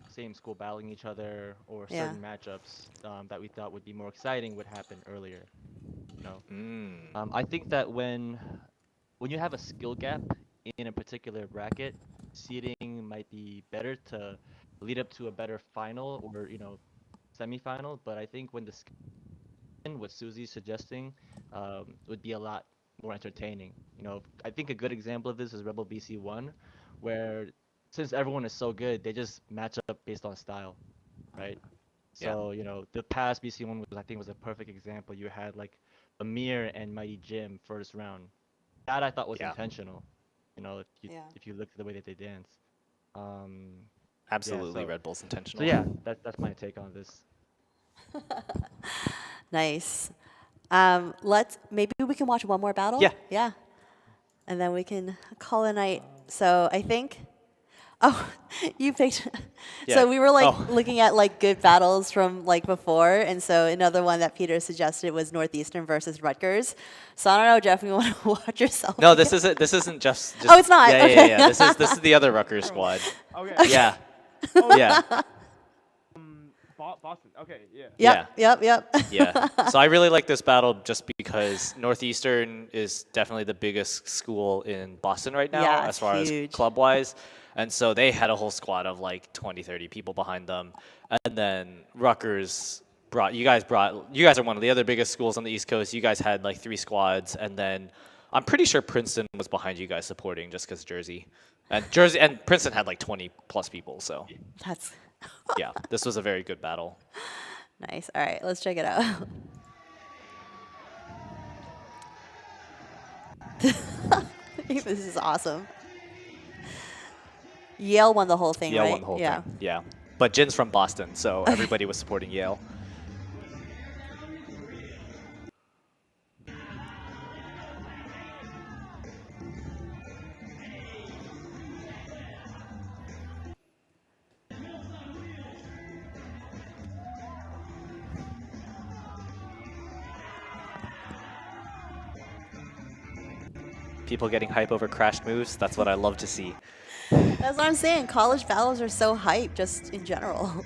C: same school battling each other or certain matchups that we thought would be more exciting would happen earlier. I think that when you have a skill gap in a particular bracket, seeding might be better to lead up to a better final or semifinal. But I think when what Susie's suggesting would be a lot more entertaining. I think a good example of this is Rebel BC1, where since everyone is so good, they just match up based on style, right? So the past BC1 was a perfect example. You had like Amir and Mighty Jim first round. That I thought was intentional. If you look at the way that they dance.
B: Absolutely,
C: so,
B: Red Bull's intentional.
C: So yeah, that's my take on this.
A: Nice. Maybe we can watch one more battle.
B: Yeah.
A: Yeah. and then we can call a night. So I think, oh, you picked.
B: Yeah.
A: So we were like
B: Oh.
A: looking at like good battles from like before, and so another one that Peter suggested was Northeastern versus Rutgers. So I don't know, Jeff, you want to watch yourself?
B: No, this isn't just.
A: Oh, it's not?
B: Yeah,
A: Okay.
B: yeah. This is the other Rutgers squad.
F: Okay.
B: Yeah.
F: Oh,
B: Yeah.
F: Boston. Okay, yeah.
A: Yep.
B: Yeah. So I really like this battle just because Northeastern is definitely the biggest school in Boston right now
A: Yeah,
B: as
A: it's
B: far
A: huge.
B: as club wise. And so they had a whole squad of like 20, 30 people behind them. And then Rutgers you guys are one of the other biggest schools on the East Coast. You guys had like 3 squads, and then I'm pretty sure Princeton was behind you guys supporting just because Jersey and Princeton had like 20 plus people. So
A: That's
B: yeah, this was a very good battle.
A: nice. All right, let's check it out. This is awesome. Yale won the whole thing,
B: Yale
A: right?
B: won the whole
A: yeah.
B: thing. Yeah. But Jin's from Boston, so everybody was supporting Yale. People getting hype over crashed moves, that's what I love to see.
A: That's what I'm saying. College battles are so hype, just in general.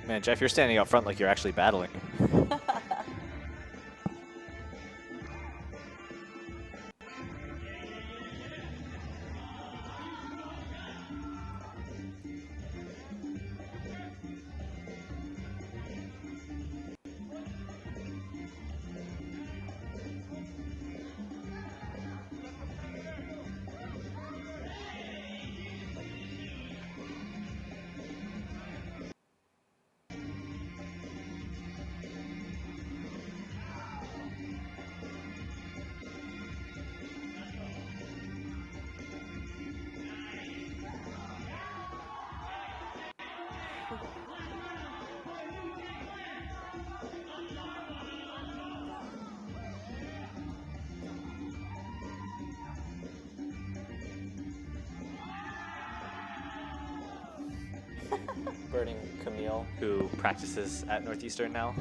B: Man, Jeff, you're standing up front like you're actually battling. Burning Camille, who practices at Northeastern now.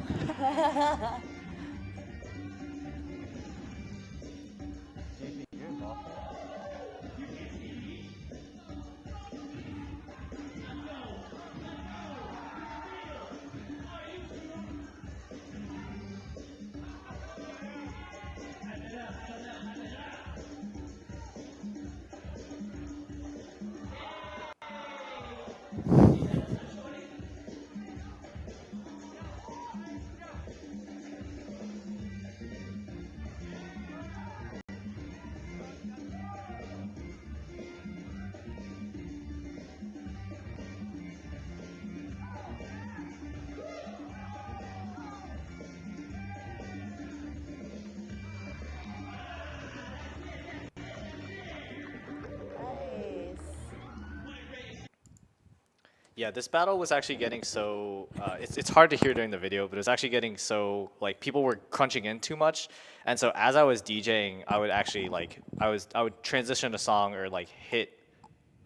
B: Yeah, this battle was actually getting so, it's hard to hear during the video, but it was actually getting so, like, people were crunching in too much. And so as I was DJing, I would actually, like, I would transition a song or, like, hit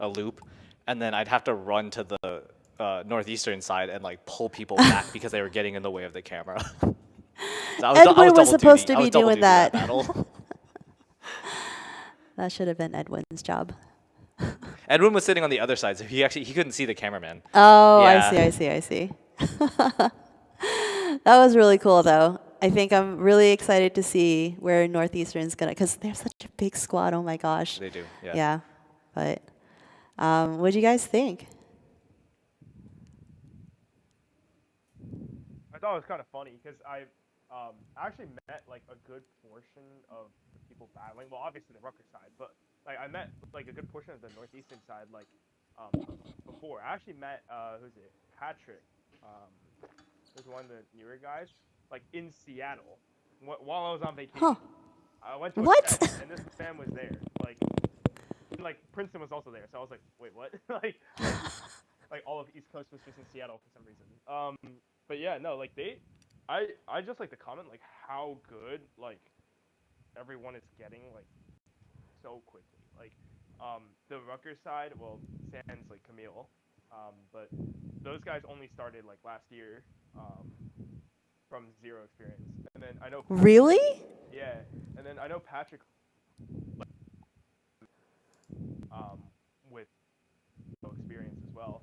B: a loop, and then I'd have to run to Northeastern side and like pull people back because they were getting in the way of the camera. So
A: Edwin was
B: double
A: supposed
B: duty.
A: to
B: I
A: be
B: was double
A: doing
B: duty that
A: that.
B: battle.
A: That should have been Edwin's job.
B: Edwin was sitting on the other side, so he couldn't see the cameraman.
A: Oh,
B: Yeah.
A: I see. That was really cool, though. I think I'm really excited to see where Northeastern's gonna, because they're such a big squad. Oh my gosh.
B: They do. Yeah.
A: Yeah, but what do you guys think?
F: I thought it was kind of funny because I actually met like a good portion of the people battling. Well, obviously the Rutgers side, but like I met like a good portion of the Northeastern side like before. I actually met who's it? Patrick. Who's one of the newer guys like in Seattle while I was on vacation.
A: Huh.
F: I went to a
A: What?
F: event, and this man was there. Like Princeton was also there, so I was like, wait, what? like all of East Coast was just in Seattle for some reason. But yeah, no, like I just like to comment like how good like everyone is getting like so quickly. Like the Rutgers side, well, sans like Camille, but those guys only started like last year from zero experience, and then I know Patrick,
A: Really?
F: yeah, and then I know Patrick with no experience as well.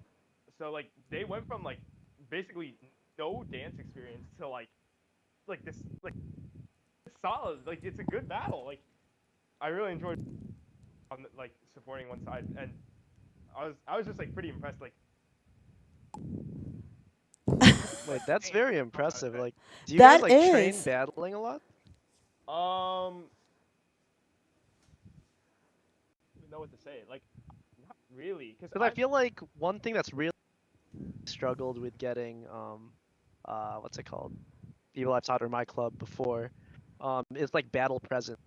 F: So like they went from like basically no dance experience to like this like solid, like it's a good battle. Like I really enjoyed like supporting one side, and I was just like pretty impressed. Like
D: Wait, that's very impressive. Like, do you
A: That
D: guys like train
A: is.
D: battling a lot?
F: don't know what to say. Like not really,
D: Because I feel like one thing that's really struggled with getting what's it called? People I've taught or my club before, is like battle present.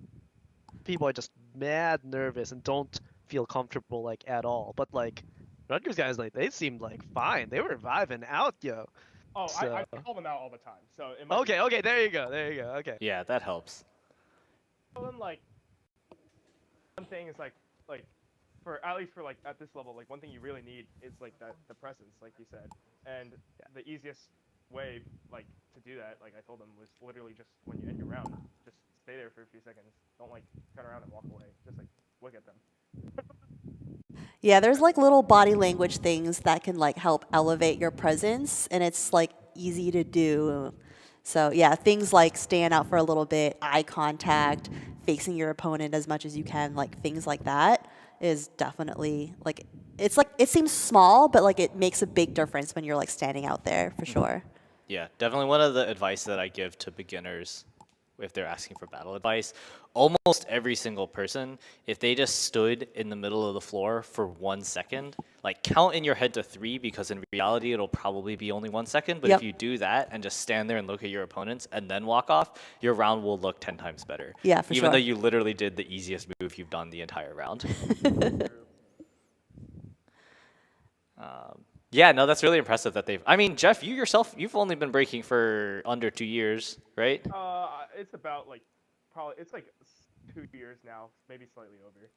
D: People are just mad nervous and don't feel comfortable like at all. But like Rutgers guys, like they seemed like fine. They were vibing out, yo.
F: Oh,
D: So...
F: I call them out all the time. So it might
D: Okay, there you go. Okay.
B: Yeah, that helps.
F: like one thing is like for at least for like at this level, like one thing you really need is like the presence, like you said, and the easiest way like to do that, like I told them, was literally just when you end your round, just stay there for a few seconds. Don't like turn around and walk away. Just like look at them.
A: Yeah, there's like little body language things that can like help elevate your presence, and it's like easy to do. So yeah, things like staying out for a little bit, eye contact, facing your opponent as much as you can, like things like that is definitely like, it's like, it seems small, but like it makes a big difference when you're like standing out there for sure.
B: Yeah, definitely one of the advice that I give to beginners if they're asking for battle advice, almost every single person, if they just stood in the middle of the floor for 1 second, like count in your head to 3, because in reality it'll probably be only 1 second, but
A: Yep.
B: if you do that and just stand there and look at your opponents and then walk off, your round will look 10 times better.
A: Yeah, for
B: Even
A: sure.
B: though you literally did the easiest move you've done the entire round. Yeah, no, that's really impressive that they've. I mean, Jeff, you yourself, you've only been breaking for under 2 years, right?
F: It's about like probably it's like 2 years now, maybe slightly over.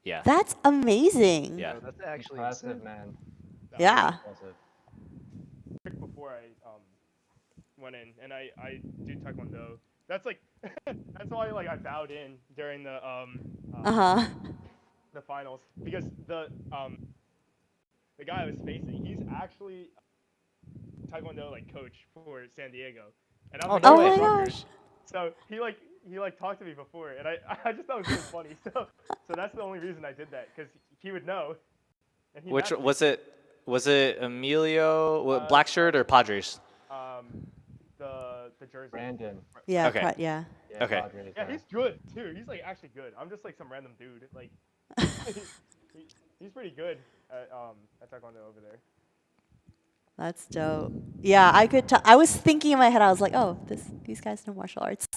B: Yeah.
A: That's amazing.
B: Yeah.
D: Oh, that's actually
C: Impressive,
D: insane.
C: man.
A: Yeah.
C: Impressive.
F: Before I went in, and I do taekwondo. That's like that's why like I bowed in during the the finals, because the guy I was facing, he's actually taekwondo like coach for San Diego, and I was
B: Oh,
F: like,
B: no
A: Oh
B: way.
A: my
F: Rutgers.
A: gosh.
F: So he talked to me before, and I just thought it was really funny. So that's the only reason I did that, because he would know. And he
B: Which
F: matched me.
B: was it? Was it Emilio, black shirt or Padres?
F: The jersey.
C: Brandon.
A: Yeah.
B: Okay.
A: Yeah.
C: Yeah,
B: Okay.
C: Padres,
F: Yeah, he's good too. He's like actually good. I'm just like some random dude. Like he's pretty good at taekwondo over there.
A: That's dope. Yeah, I could. I was thinking in my head. I was like, "Oh, these guys know martial arts."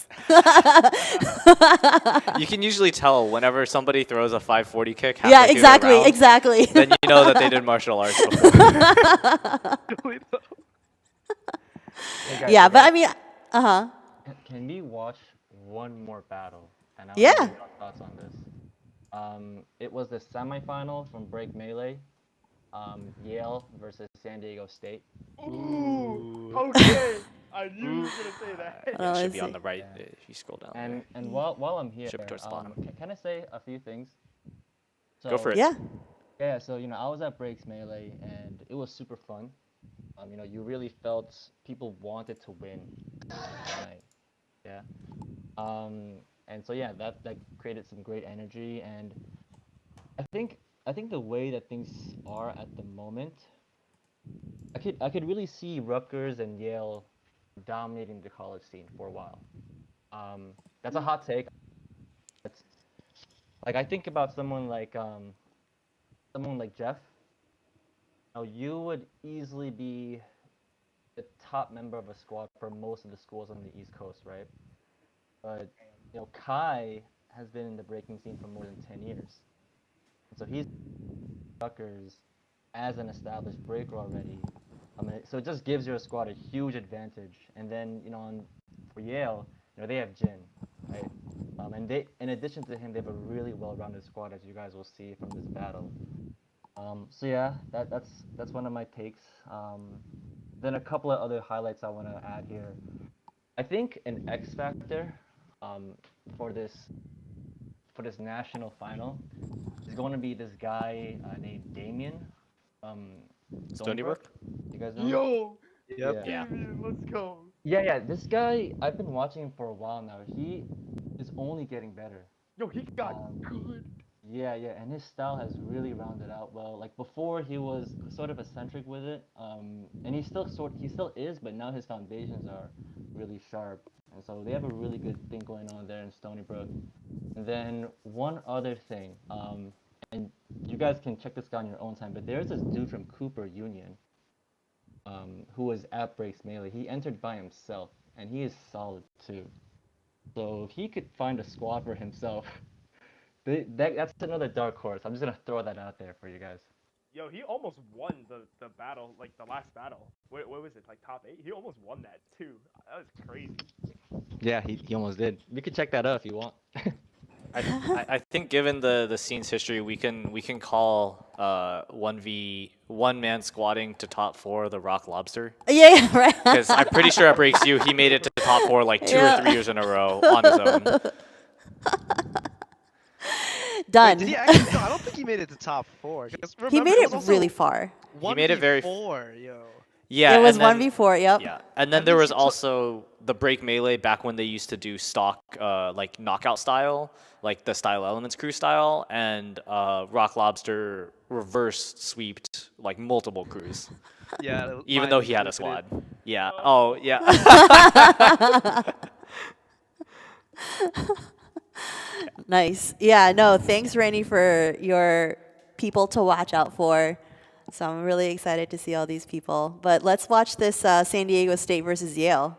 B: You can usually tell whenever somebody throws a 540 kick.
A: Yeah,
B: halfway through their
A: exactly,
B: round,
A: exactly.
B: Then you know that they did martial arts before.
C: Hey guys,
A: Yeah,
C: hey
A: but I
C: guys,
A: mean,
C: can we watch one more battle? And I
A: Yeah.
C: want your thoughts on this. It was the semifinal from Break Melee. Yale versus San Diego State.
F: Ooh,
D: Ooh.
F: okay. I knew you
D: Ooh.
F: were gonna say that.
A: Oh,
B: Yeah, it should
A: is
B: be on
A: it?
B: the right
C: Yeah.
B: if you scroll down
C: And
B: there.
C: and while I'm here,
B: Should be towards the bottom.
C: can I say a few things?
B: Go for
C: So
B: it.
A: Yeah.
C: yeah, so I was at Breaks Melee and it was super fun. You really felt people wanted to win that night. Yeah. Um, and so yeah, that created some great energy, and I think the way that things are at the moment, I could really see Rutgers and Yale dominating the college scene for a while. That's a hot take. It's like I think about someone like Jeff. You would easily be the top member of a squad for most of the schools on the East Coast, right? But Kai has been in the breaking scene for more than 10 years. And so he's Rutgers as an established breaker already. So it just gives your squad a huge advantage. And then, for Yale, they have Jin, right? And in addition to him, they have a really well-rounded squad, as you guys will see from this battle. So yeah, that's one of my takes. Then a couple of other highlights I want to add here. I think an X factor um, for this national final is going to be this guy named Damien from
B: Stony
C: Brook.
B: Brook?
C: You guys know him?
F: Yo,
D: Yep.
B: Yeah.
F: Damien, let's go.
C: Yeah. This guy, I've been watching him for a while now. He is only getting better.
F: Yo, he got
C: Um,
F: good.
C: Yeah, and his style has really rounded out well. Like before, he was sort of eccentric with it, and he still is, but now his foundations are really sharp, and so they have a really good thing going on there in Stony Brook. And then one other thing, and you guys can check this out on your own time, but there's this dude from Cooper Union, who was at Breaks Melee. He entered by himself, and he is solid too. So if he could find a squad for himself. That's another dark horse. I'm just gonna throw that out there for you guys.
F: Yo, he almost won the battle, like the last battle. What was it, like top 8? He almost won that too. That was crazy.
C: Yeah, he almost did. We could check that out if you want.
B: I think given the scene's history, we can call 1v1 man squatting to top 4 the Rock Lobster.
A: Yeah, right.
B: Because I'm pretty sure at Breaks You he made it to top 4 like 2
A: Yeah.
B: or 3 years in a row on his own.
A: Done.
D: Wait, did he actually? No, I don't think he made it to top 4.
A: He made it really far.
B: He made it very
D: 4, yo.
B: Yeah,
A: It was
B: and then-
A: 1v4, yep.
B: Yeah, and then
D: That
B: there
D: means
B: was
D: he took-
B: also the Break Melee back when they used to do stock like knockout style, like the Style Elements crew style, and Rock Lobster reverse sweeped like multiple crews,
D: Yeah.
B: even
D: mine
B: though
D: was
B: he had a
D: included.
B: squad. Yeah. Oh yeah.
A: Nice. Yeah, no, thanks, Rainey, for your people to watch out for. So I'm really excited to see all these people. But let's watch this San Diego State versus Yale.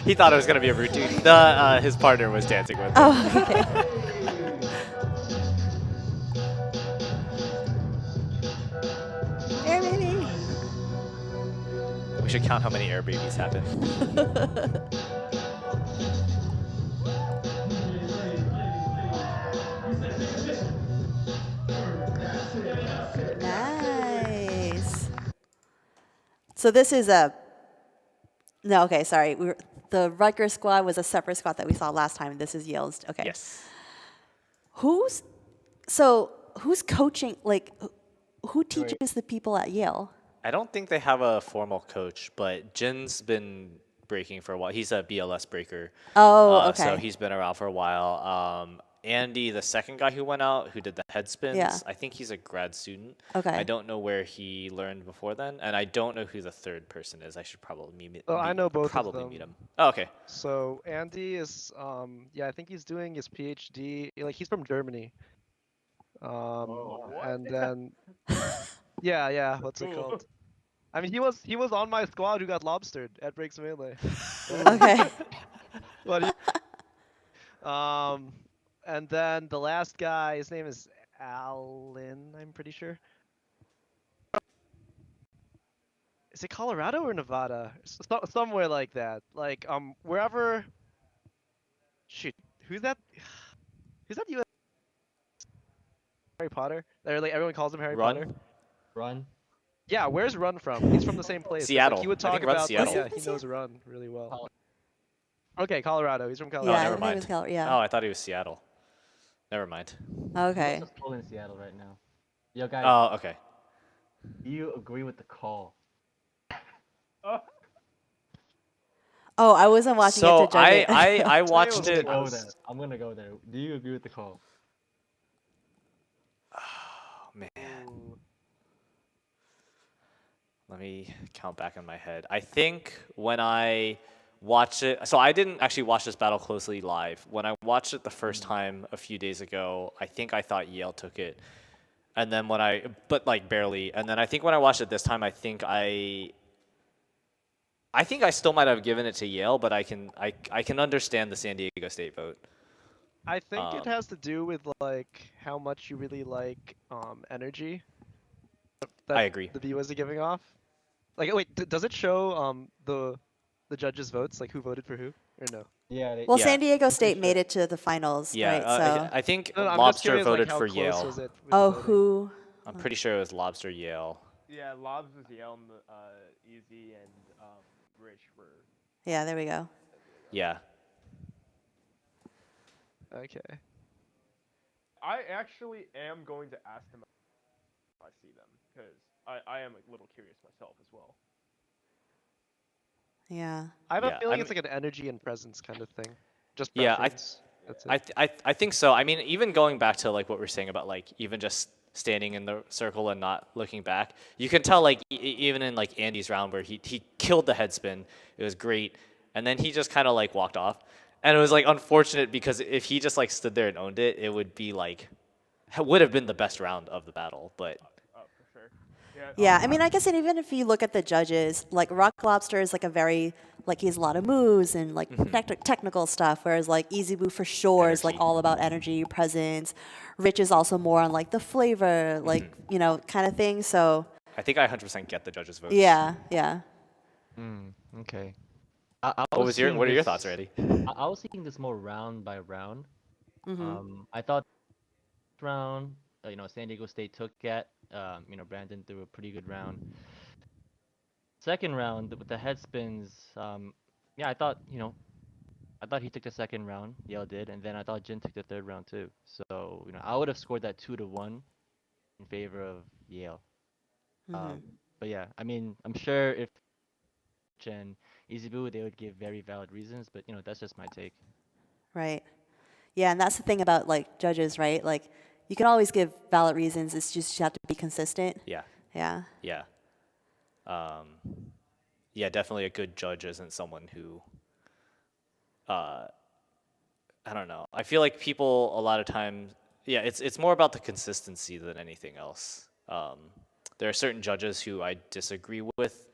B: he thought it was gonna be a routine. His partner was dancing with him.
A: Oh, okay. Air baby.
B: We should count how many air babies happen.
A: Nice. So this is a no. Okay, sorry. The Rutgers squad was a separate squad that we saw last time. This is Yale's. Okay.
B: Yes.
A: Who's coaching? Like, who teaches the people at Yale?
B: I don't think they have a formal coach, but Jin's been breaking for a while. He's a BLS breaker.
A: Oh, okay.
B: So he's been around for a while. Andy, the second guy who went out, who did the head spins,
A: Yeah.
B: I think he's a grad student.
A: Okay.
B: I don't know where he learned before then, and I don't know who the third person is. I should probably meet.
D: Oh, I know both of
B: Probably
D: them.
B: meet him. Oh, okay.
D: So Andy is, yeah, I think he's doing his PhD. Like he's from Germany. And then, yeah, what's it
F: Cool.
D: called? I mean, he was on my squad who got lobstered at Breaks Melee.
A: Okay.
D: But and then the last guy, his name is Alan, I'm pretty sure. Is it Colorado or Nevada? Somewhere like that. Like wherever. Shoot, who's that? Who's that? US Harry Potter? Or like everyone calls him Harry Potter.
C: Run.
D: Yeah, where's Run from? He's from the same place. Like,
B: Seattle.
D: he would
B: I
D: talk
B: think Run's
D: about.
B: Seattle.
D: Yeah, he knows Run really well. Okay, Colorado. He's from
A: Yeah,
D: Colorado.
A: I
B: never
A: think it was
B: mind.
A: yeah.
B: Oh, I thought he was Seattle. Never mind.
A: Okay.
C: It's cold in Seattle right now. Yo, guys,
B: Oh, okay.
C: do you agree with the call?
A: Oh, I wasn't watching
B: So
A: it to judge it.
B: I watched it.
C: Go there. I'm gonna go there. Do you agree with the call?
B: Oh man. Let me count back in my head. I think when I watched it, so I didn't actually watch this battle closely live. When I watched it the first time a few days ago, I think I thought Yale took it. And then but like barely. And then I think when I watched it this time, I think I still might have given it to Yale, but I can understand the San Diego State vote.
D: I think it has to do with like how much you really like energy. That
B: I agree.
D: The viewers are giving off. Like, wait, does it show the judges' votes, like who voted for who, or no?
C: Yeah.
A: Well,
B: Yeah.
A: San Diego State made it to the finals,
B: Yeah,
A: right? So,
B: I think
D: No, I'm just
B: Lobster
D: curious, like,
B: voted
D: how
B: for
D: close
B: Yale.
D: was it with
A: oh,
D: the voting?
A: who?
B: I'm pretty sure it was Lobster Yale.
F: Yeah, Lobs was Yale, and Easy and Rich were.
A: Yeah, there we go.
B: Yeah.
D: Okay.
F: I actually am going to ask them if I see them, because I am a little curious myself as well.
A: Yeah.
D: I have a
B: Yeah,
D: feeling
B: I
D: it's like an energy and presence kind of thing. Just
B: Yeah,
D: preference. That's it.
B: I think so. I mean, even going back to like what we're saying about like even just standing in the circle and not looking back, you can tell like even in like Andy's round where he killed the head spin, it was great, and then he just kind of like walked off, and it was like unfortunate because if he just like stood there and owned it, it would be like would have been the best round of the battle, but.
F: Oh, for sure.
A: Yeah, I mean, I guess, and even if you look at the judges, like Rock Lobster is like a very, like he has a lot of moves and like technical stuff, whereas like Easy Boo for sure is like
B: Energy.
A: all about energy, presence. Rich is also more on like the flavor, like, you know, kind of thing. So,
B: I think I 100% get the judges' votes.
A: yeah, yeah.
C: Okay.
B: What are your thoughts, Randy?
C: I was thinking this more round by round. I thought round, San Diego State took it. Brandon threw a pretty good round. Second round with the head spins, I thought he took the second round. Yale did, and then I thought Jin took the third round too. So I would have scored that 2-1 in favor of Yale. But yeah, I mean, I'm sure if Jen Easy Boo, they would give very valid reasons, but that's just my take.
A: Right. Yeah, and that's the thing about like judges, right? Like you can always give valid reasons. It's just you have to be consistent.
B: Yeah.
A: Yeah.
B: Yeah. Yeah, definitely a good judge isn't someone who, I don't know. I feel like people a lot of times, yeah, it's more about the consistency than anything else. There are certain judges who I disagree with,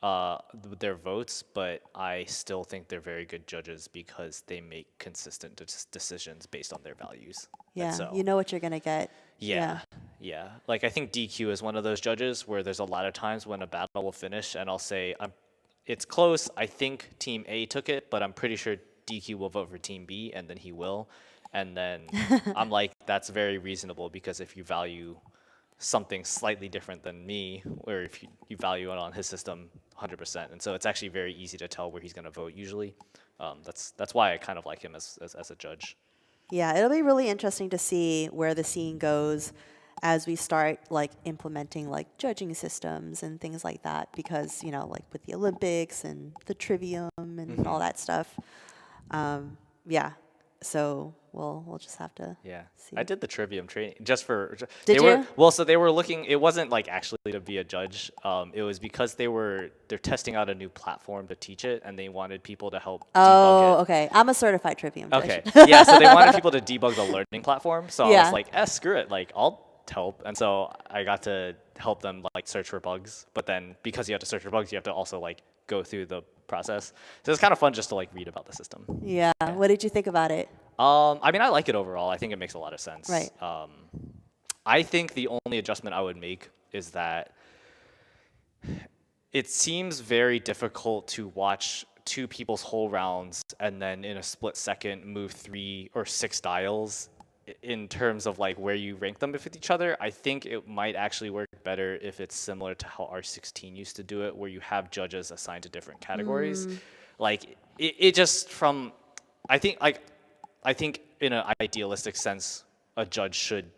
B: their votes, but I still think they're very good judges because they make consistent decisions based on their values. And
A: Yeah,
B: so,
A: you know what you're gonna get.
B: yeah, yeah. Like I think DQ is one of those judges where there's a lot of times when a battle will finish and I'll say, it's close. I think Team A took it, but I'm pretty sure DQ will vote for Team B, and then he will. And then I'm like, that's very reasonable because if you value something slightly different than me, or if you value it on his system 100%. And so it's actually very easy to tell where he's going to vote usually. That's why I kind of like him as a judge.
A: Yeah, it'll be really interesting to see where the scene goes as we start like implementing like judging systems and things like that, because you know, like with the Olympics and the trivium and all that stuff. Yeah, so we'll just have to
B: Yeah,
A: see.
B: I did the trivium training just for.
A: Did
B: they were
A: you?
B: well, so they were looking. It wasn't like actually to be a judge. It was because they're testing out a new platform to teach it, and they wanted people to help debug
A: Oh,
B: it.
A: okay. I'm a certified trivium judge.
B: Okay. Yeah, so they wanted people to debug the learning platform. So I
A: Yeah.
B: was like, screw it. Like, I'll help. And so I got to help them like search for bugs. But then because you have to search for bugs, you have to also like go through the process. So it's kind of fun just to like read about the system.
A: Yeah. What did you think about it?
B: I mean, I like it overall. I think it makes a lot of sense.
A: Right.
B: I think the only adjustment I would make is that it seems very difficult to watch two people's whole rounds and then in a split second move 3 or 6 dials in terms of like where you rank them with each other. I think it might actually work better if it's similar to how R16 used to do it, where you have judges assigned to different categories. Like it just from, I think in an idealistic sense, a judge should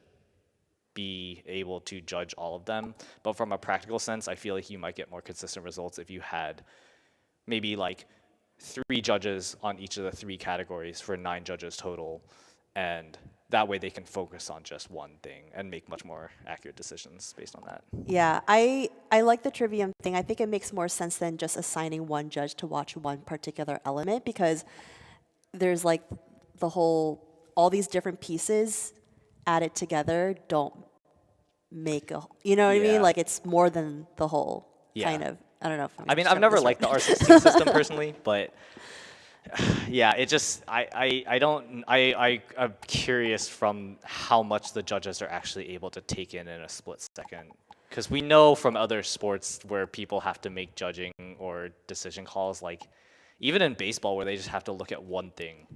B: be able to judge all of them. But from a practical sense, I feel like you might get more consistent results if you had maybe like 3 judges on each of the 3 categories for 9 judges total. And that way they can focus on just one thing and make much more accurate decisions based on that.
A: Yeah, I like the trivium thing. I think it makes more sense than just assigning one judge to watch one particular element, because there's like the whole, all these different pieces added together don't make a, you know what I
B: Yeah.
A: mean? Like it's more than the whole,
B: Yeah.
A: kind of. I don't know if
B: I mean, I've never liked the R16 system personally, but yeah, it just, I'm curious from how much the judges are actually able to take in a split second. Because we know from other sports where people have to make judging or decision calls, like even in baseball where they just have to look at one thing,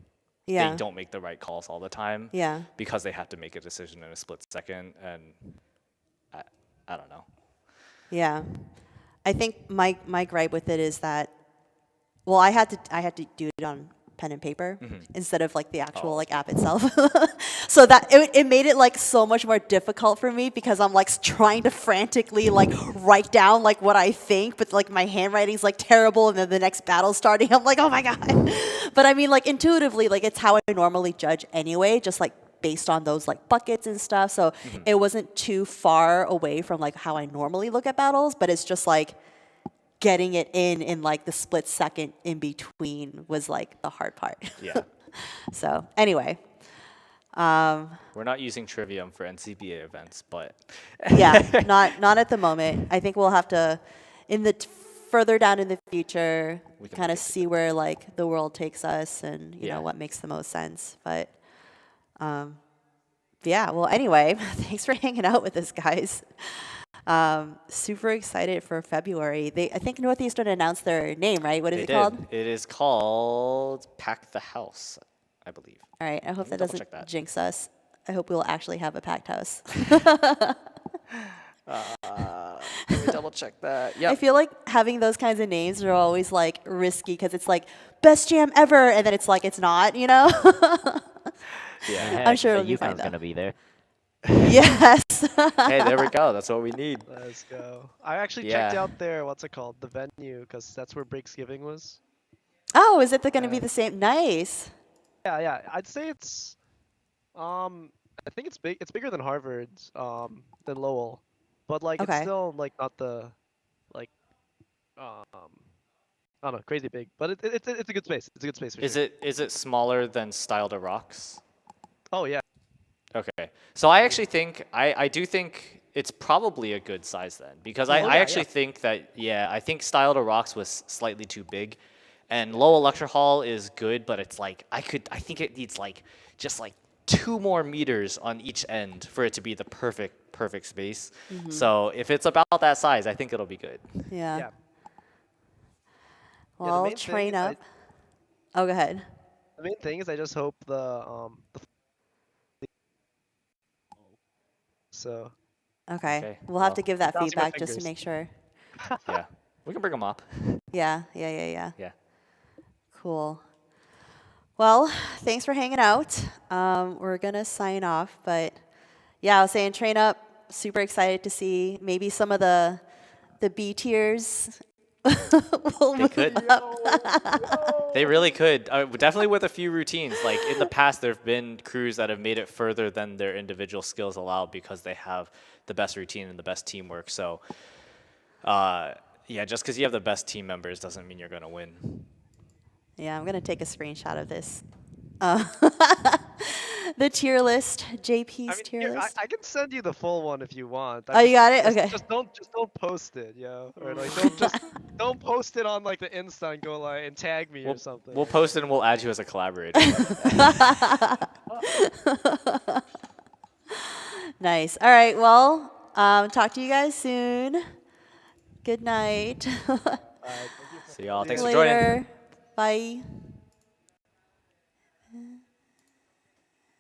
A: Yeah.
B: they don't make the right calls all the time
A: Yeah.
B: because they have to make a decision in a split second. And I don't know.
A: Yeah. I think my gripe with it is that, well, I had to do it on pen and paper instead of like the actual like app itself. So that it made it like so much more difficult for me, because I'm like trying to frantically like write down like what I think, but like my handwriting's like terrible, and then the next battle's starting. I'm like, oh my God. But I mean, like intuitively, like it's how I normally judge anyway, just like based on those like buckets and stuff. So it wasn't too far away from like how I normally look at battles, but it's just like getting it in like the split second in between was like the hard part.
B: Yeah.
A: So anyway,
B: We're not using Trivium for NCBA events, but
A: yeah, not at the moment. I think we'll have to, in the further down in the future,
B: We can
A: kind of
B: look into
A: see where like the world takes us, and you
B: Yeah.
A: know what makes the most sense. But yeah, well, anyway, thanks for hanging out with us, guys. Super excited for February. I think Northeastern announced their name, right? What is it called?
B: It is called Pack the House, I believe.
A: All right, I hope
B: me
A: that
B: double
A: doesn't
B: check that.
A: jinx us. I hope we'll actually have a packed house.
B: Let me double check that.
A: I
B: Yeah.
A: feel like having those kinds of names are always like risky, because it's like best jam ever, and then it's like it's not, you know?
B: Yeah.
A: I'm sure
G: the
A: it'll be fine
G: UConn's
A: though.
G: gonna be there.
A: Yes.
B: Hey, there we go. That's what we need.
D: Let's go. I actually
B: Yeah.
D: checked out their, what's it called, the venue, because that's where Breaksgiving was.
A: Oh, is it going to be the same? Nice.
D: Yeah, yeah. I'd say it's, I think it's big. It's bigger than Harvard's, than Lowell, but like it's
A: Okay.
D: still like not the, like, I don't know, crazy big. But it's a good space. It's a good space for sure.
B: Is it smaller than Style to Rocks?
D: Oh yeah.
B: Okay. So I actually think I do think it's probably a good size then because
D: Oh,
B: I
D: yeah,
B: actually think that I think Style to Rocks was slightly too big, and Lowell Lecture Hall is good, but it's like I think it needs like just like 2 more meters on each end for it to be the perfect space. So if it's about that size, I think it'll be good.
A: Yeah.
D: Yeah.
A: Well,
D: main thing
A: train
D: is
A: up. Oh, go ahead.
D: The main thing is I just hope the so
A: Okay.
B: Okay,
A: We'll have
B: well.
A: to give that
D: Crossing my
A: feedback just to
D: fingers.
A: make sure.
B: Yeah, we can bring them up.
A: Yeah.
B: Yeah.
A: Cool. Well, thanks for hanging out. We're gonna sign off, but yeah, I was saying train up. Super excited to see maybe some of the B tiers will
B: They
A: move
B: could.
A: up.
B: They really could. Definitely with a few routines. Like in the past, there have been crews that have made it further than their individual skills allow because they have the best routine and the best teamwork. So, yeah, just because you have the best team members doesn't mean you're gonna win.
A: Yeah, I'm gonna take a screenshot of this. The tier list, JP's
D: I mean,
A: tier
D: here,
A: list.
D: I can send you the full one if you want.
A: Oh, you got it? Okay.
D: Just don't post it, yo. Or like don't post it on like the Insta and go like and tag me or something.
B: We'll post it and we'll add you as a collaborator.
A: Nice. All right. Well, talk to you guys soon. Good night.
B: See y'all. Thanks for
A: Later.
B: joining.
A: Bye.